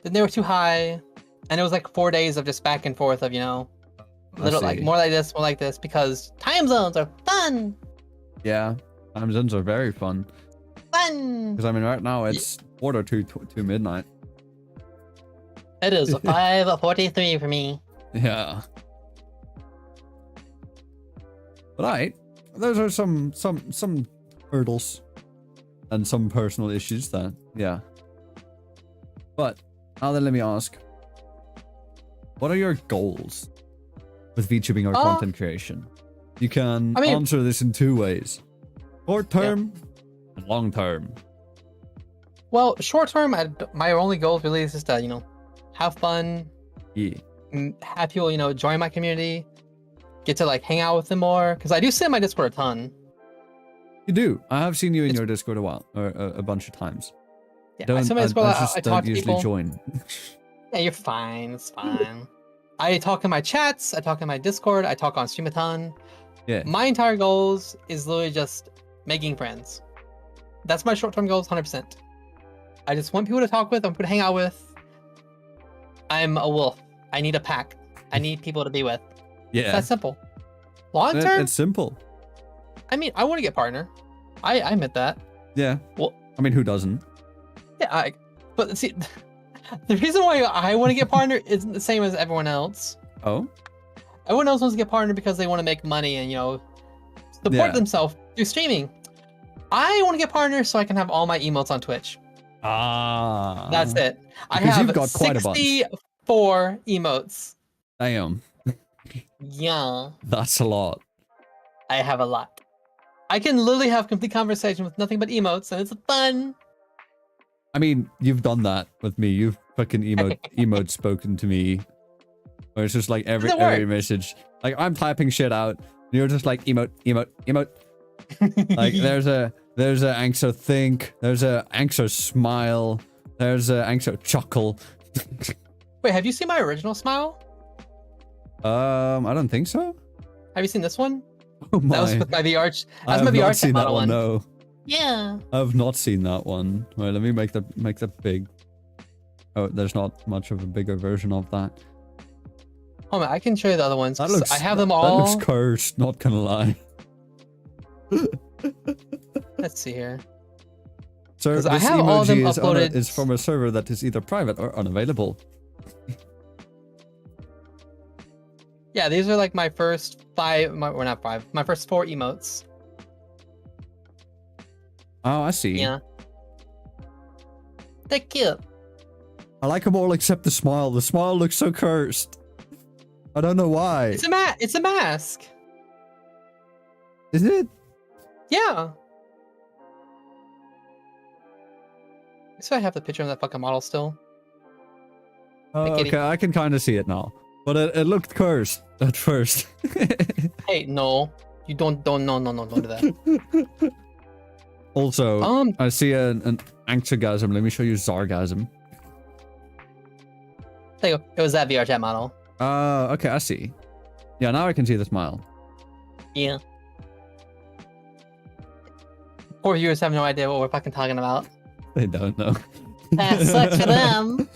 then they were too high, and it was like 4 days of just back and forth of, you know, little like more like this, more like this, because time zones are fun. Yeah, time zones are very fun. Fun. Because I mean, right now it's quarter to midnight. It is 5:43 for me. Yeah. But right, those are some hurdles and some personal issues that, yeah. But now then, let me ask, what are your goals with VTubing or content creation? You can answer this in 2 ways: short term and long term. Well, short term, my only goal really is just to, you know, have fun. Yeah. Have people, you know, join my community, get to like hang out with them more, because I do sit in my Discord a ton. You do. I have seen you in your Discord a bunch of times. Yeah, I sit in my Discord. I talk to usually people. Join. Yeah, you're fine. It's fine. I talk in my chats. I talk in my Discord. I talk on stream a ton. Yeah. My entire goals is literally just making friends. That's my short-term goals, 100%. I just want people to talk with. I want people to hang out with. I'm a wolf. I need a pack. I need people to be with. Yeah. It's that simple. Long term? It's simple. I mean, I want to get partner. I admit that. Yeah. Well, I mean, who doesn't? Yeah, but see, the reason why I want to get partner isn't the same as everyone else. Oh? Everyone else wants to get partner because they want to make money and, you know, support themselves through streaming. I want to get partner so I can have all my emotes on Twitch. Ah. That's it. I Because have you've got quite a bunch. 64 emotes. Damn. Yeah. That's a lot. I have a lot. I can literally have complete conversation with nothing but emotes, and it's fun. I mean, you've done that with me. You've fucking emote spoken to me. Where it's just like every message. Like I'm typing shit out, and you're just like emote. Like there's a Anxo think, there's a Anxo smile, there's a Anxo chuckle. Wait, have you seen my original smile? I don't think so. Have you seen this one? Oh my. That was with my VR. I have not seen that one. No. Yeah. I've not seen that one. Wait, let me make that big. Oh, there's not much of a bigger version of that. Oh man, I can show you the other ones. That looks, I have them all. That looks cursed. Not gonna lie. Let's see here. So this I have all of them uploaded. is from a server that is either private or unavailable. Yeah, these are like my first my first 4 emotes. Oh, I see. Yeah. They're cute. I like them all except the smile. The smile looks so cursed. I don't know why. It's a mask. Is it? Yeah. So I have the picture of that fucking model still. Oh, okay, I can kind of see it now. But it looked cursed at first. Hey, no. You don't do that. Also, I see an Anxogasm. Let me show you Zargasm. There you go. It was that VR chat model. Okay, I see. Yeah, now I can see the smile. Yeah. Poor viewers have no idea what we're fucking talking about. They don't know. That sucks for them.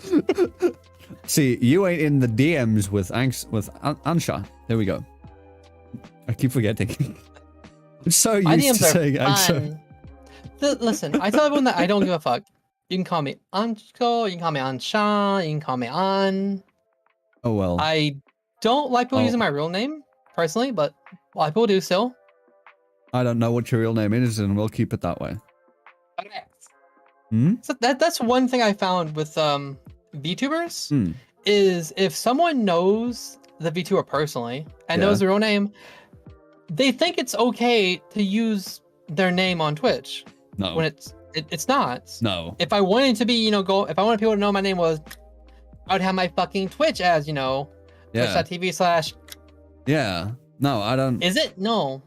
See, you ain't in the DMs with Ansha. There we go. I keep forgetting. I'm so used to saying Ansha. Listen, I tell everyone that I don't give a fuck. You can call me Anxo, you can call me Ansha, you can call me An. Oh well. I don't like people using my real name, personally, but a lot of people do still. I don't know what your real name is, and we'll keep it that way. Okay. Hmm? So that's one thing I found with VTubers is if someone knows the VTuber personally and knows their own name, they think it's okay to use their name on Twitch. No. When it's not. No. If I wanted to be, if I wanted people to know my name was, I would have my fucking Twitch as, Yeah. Twitch.tv/. Yeah. No, I don't. Is it? No.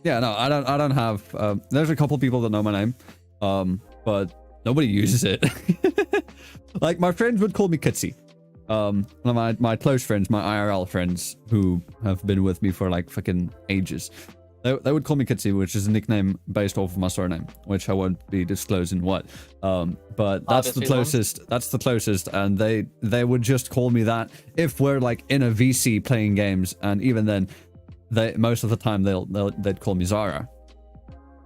Yeah, no, I don't have. There's a couple people that know my name, but nobody uses it. Like my friends would call me Kitsy. One of my close friends, my IRL friends, who have been with me for like fucking ages, they would call me Kitsy, which is a nickname based off of my surname, which I won't be disclosing what. But that's the closest. That's the closest, and they would just call me that if we're like in a VC playing games, and even then, most of the time they'd call me Zara.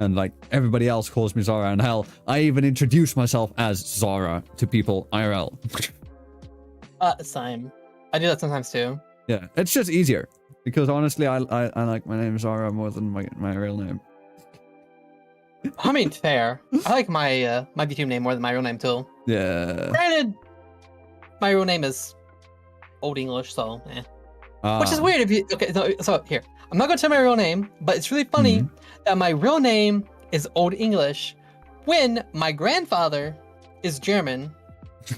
And like everybody else calls me Zara, and hell, I even introduce myself as Zara to people IRL. Same. I do that sometimes too. Yeah, it's just easier because honestly, I like my name Zara more than my real name. I mean, fair. I like my my VTube name more than my real name too. Yeah. Granted, my real name is Old English, so which is weird if you. Okay, so here, I'm not gonna tell my real name, but it's really funny that my real name is Old English when my grandfather is German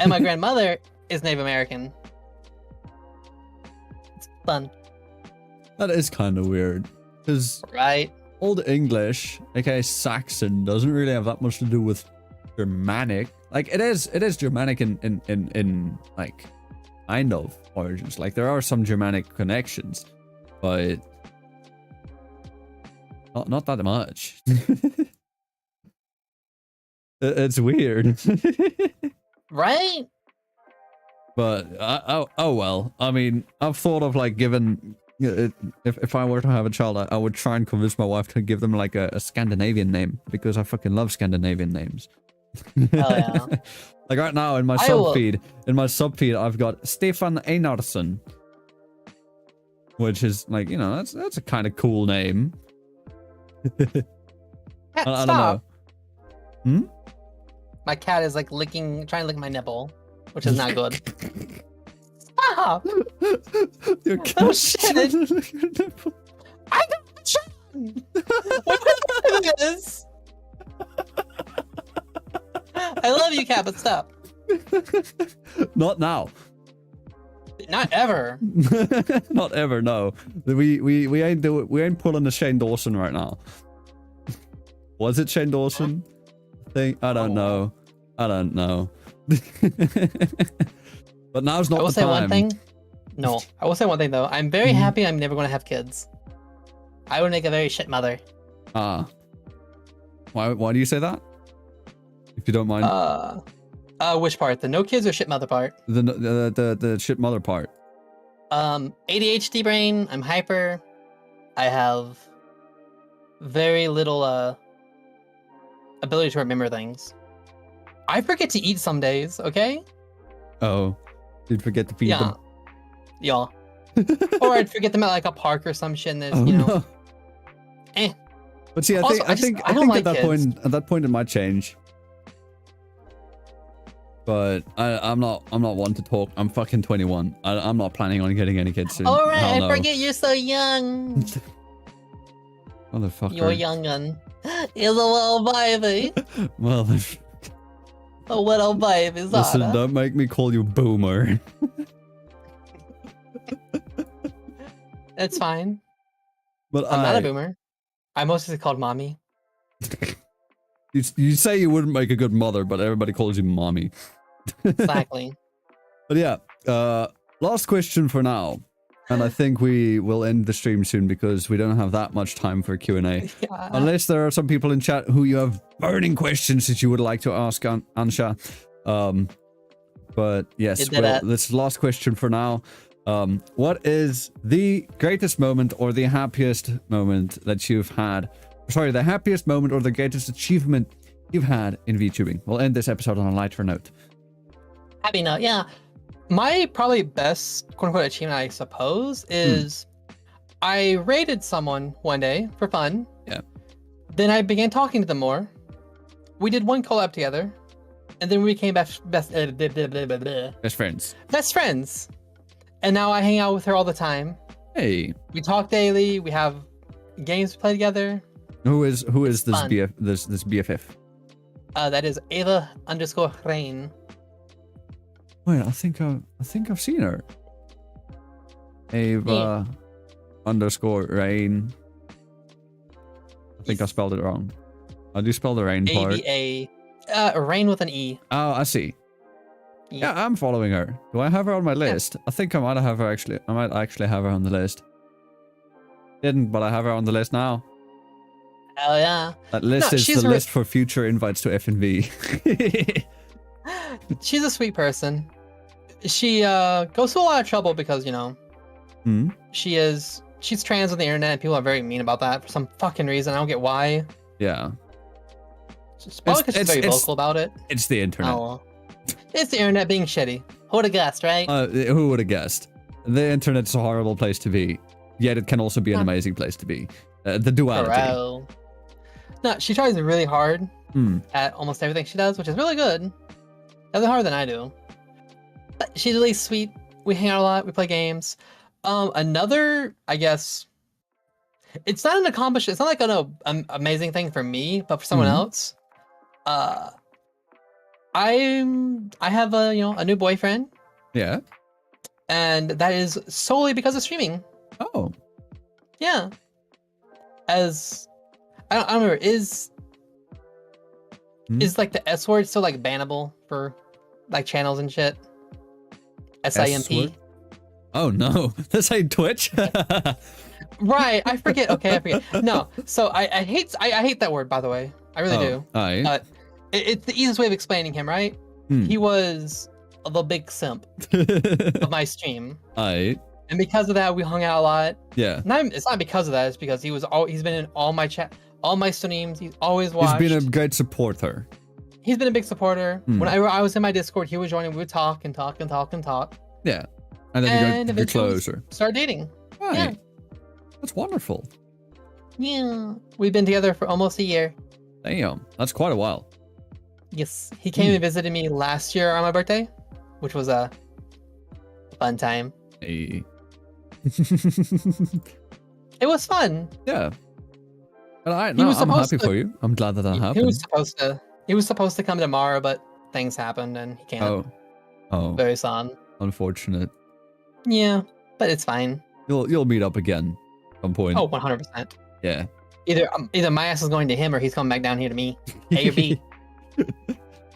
and my grandmother is Native American. It's fun. That is kind of weird, because right? Old English, aka Saxon, doesn't really have that much to do with Germanic. Like it is Germanic in like kind of origins. Like there are some Germanic connections, but not that much. It's weird. Right? But oh well. I mean, I've thought of like giving. If I were to have a child, I would try and convince my wife to give them like a Scandinavian name, because I fucking love Scandinavian names. Hell yeah. Like right now in my sub feed, I've got Stefan Einarsson, which is like, you know, that's a kind of cool name. I don't know. My cat is like trying to lick my nipple, which is not good. Stop! Your cat Oh shit! I got John! What is this? I love you, cat, but stop. Not now. Not ever. Not ever. No, we ain't pulling the Shane Dawson right now. Was it Shane Dawson? I don't know. I don't know. But now's not the time. I will say one thing. No, I will say one thing though. I'm very happy I'm never going to have kids. I would make a very shit mother. Why do you say that? If you don't mind. Which part? The no kids or shit mother part? The shit mother part. ADHD brain. I'm hyper. I have very little ability to remember things. I forget to eat some days. Okay. Oh, you'd forget to feed them. Yeah. Or I'd forget them at like a park or some shit. And there's, you know. No. But see, I think like at that point it might change. But I'm not one to talk. I'm fucking 21. I'm not planning on getting any kids soon. Alright, I forget you're so young. Motherfucker. You're youngin'. You're a little baby. Well, a little baby. Listen, don't make me call you boomer. It's fine. But I'm not a boomer. I'm mostly called mommy. You say you wouldn't make a good mother, but everybody calls you mommy. Exactly. But yeah, last question for now. And I think we will end the stream soon because we don't have that much time for Q&A. Yeah. Unless there are some people in chat who you have burning questions that you would like to ask Ansha. But yes, this is the last question for now. What is the greatest moment or the happiest moment that you've had? Sorry, the happiest moment or the greatest achievement you've had in VTubing? We'll end this episode on a lighter note. Happy note, yeah. My probably best quote-unquote achievement, I suppose, is I raided someone one day for fun. Yeah. Then I began talking to them more. We did one collab together, and then we became best friends. Best friends. And now I hang out with her all the time. Hey. We talk daily. We have games to play together. Who is this BFF? That is Ava_Rain. Wait, I think I've seen her. Ava underscore Rain. I think I spelled it wrong. How do you spell the Rain part? AVA. Rain with an E. Oh, I see. Yeah, I'm following her. Do I have her on my list? I think I might have her actually. I might actually have her on the list. Didn't, but I have her on the list now. Hell yeah. That list is the list for future invites to FNV. She's a sweet person. She goes through a lot of trouble because, you know, she's trans on the internet and people are very mean about that for some fucking reason. I don't get why. Yeah. It's probably because she's very vocal about it. It's the internet. Oh, it's the internet being shitty. Who would have guessed, right? Who would have guessed? The internet's a horrible place to be, yet it can also be an amazing place to be. The duality. Bro. No, she tries really hard at almost everything she does, which is really good. Does it harder than I do. But she's really sweet. We hang out a lot. We play games. Another, I guess, it's not an accomplishment. It's not like an amazing thing for me, but for someone else, I have a new boyfriend. Yeah. And that is solely because of streaming. Oh. Yeah. As I don't remember, is like the S word still like bannable for like channels and shit? SIMP. Oh no, this ain't Twitch. Right, I forget. Okay, I forget. No, so I hate that word, by the way. I really do. Aye. It's the easiest way of explaining him, right? He was the big simp of my stream. Aye. And because of that, we hung out a lot. Yeah. It's not because of that. It's because he's been in all my all my streams. He's always watched. He's been a great supporter. He's been a big supporter. Whenever I was in my Discord, he would join and we would talk and talk and talk and talk. Yeah. And then you go closer. Start dating. Right. Yeah. That's wonderful. Yeah. We've been together for almost a year. Damn. That's quite a while. Yes. He came and visited me last year on my birthday, which was a fun time. Hey. It was fun. Yeah. But I'm happy for you. I'm glad that happened. He was supposed to come tomorrow, but things happened and he can't. Oh. Very sad. Unfortunate. Yeah, but it's fine. You'll meet up again at some point. Oh, 100%. Yeah. Either my ass is going to him or he's coming back down here to me. A or B.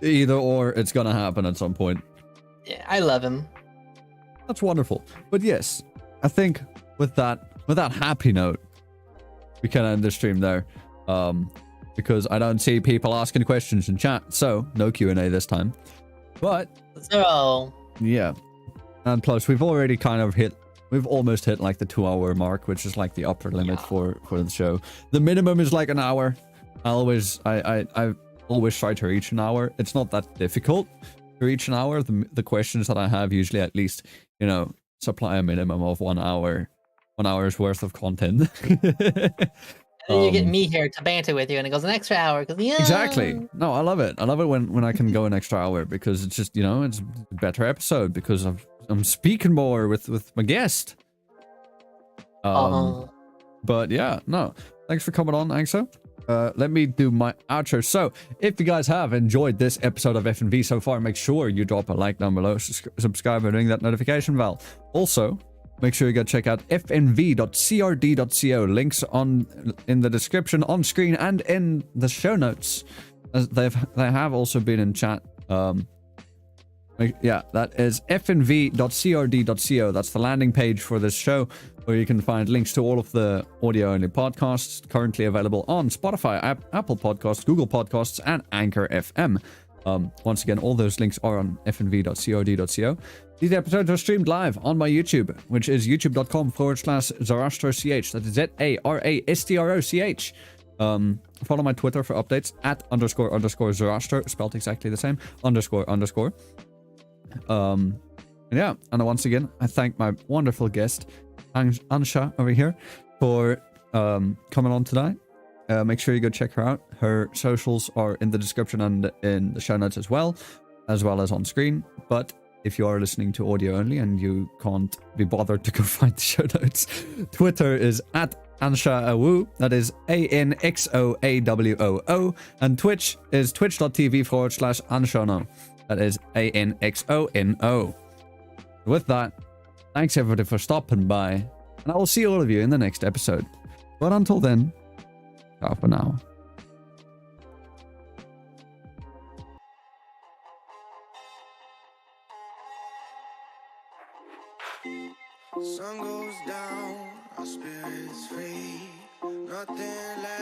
Either or, it's gonna happen at some point. Yeah, I love him. That's wonderful. But yes, I think with that happy note, we can end the stream there. Because I don't see people asking questions in chat, so no Q&A this time. But so yeah, and plus we've already we've almost hit like the 2-hour mark, which is like the upper limit for the show. The minimum is like an hour. I always try to reach an hour. It's not that difficult to reach an hour. The questions that I have usually at least, supply a minimum of 1 hour's worth of content. And then you get me here to banter with you, and it goes an extra hour. Exactly. No, I love it. I love it when I can go an extra hour because it's just, it's a better episode because I'm speaking more with my guest. But yeah, no. Thanks for coming on, Anxo. Let me do my outro. So, if you guys have enjoyed this episode of FNV so far, make sure you drop a like down below, subscribe and ring that notification bell. Also, make sure you go check out fnv.crd.co. Links in the description, on screen, and in the show notes. As they have also been in chat. Yeah, that is fnv.crd.co. That's the landing page for this show, where you can find links to all of the audio-only podcasts currently available on Spotify, Apple Podcasts, Google Podcasts, and Anchor FM. Once again, all those links are on fnv.crd.co. These episodes are streamed live on my YouTube, which is youtube.com/ZarastroCH. That is ZARASTROCH. Follow my Twitter for updates at __Zarastro, spelled exactly the same, __. And yeah, and once again, I thank my wonderful guest, Anxo over here, for coming on tonight. Make sure you go check her out. Her socials are in the description and in the show notes as well as on screen. But if you are listening to audio only and you can't be bothered to go find the show notes, Twitter is at Anxo Awoo. That is ANXOAWOO. And Twitch is twitch.tv/AnxoNo. That is ANXONO. With that, Thanks everybody for stopping by, and I will see all of you in the next episode. But until then, ciao for now. Sun goes down, our spirits free. Nothing left.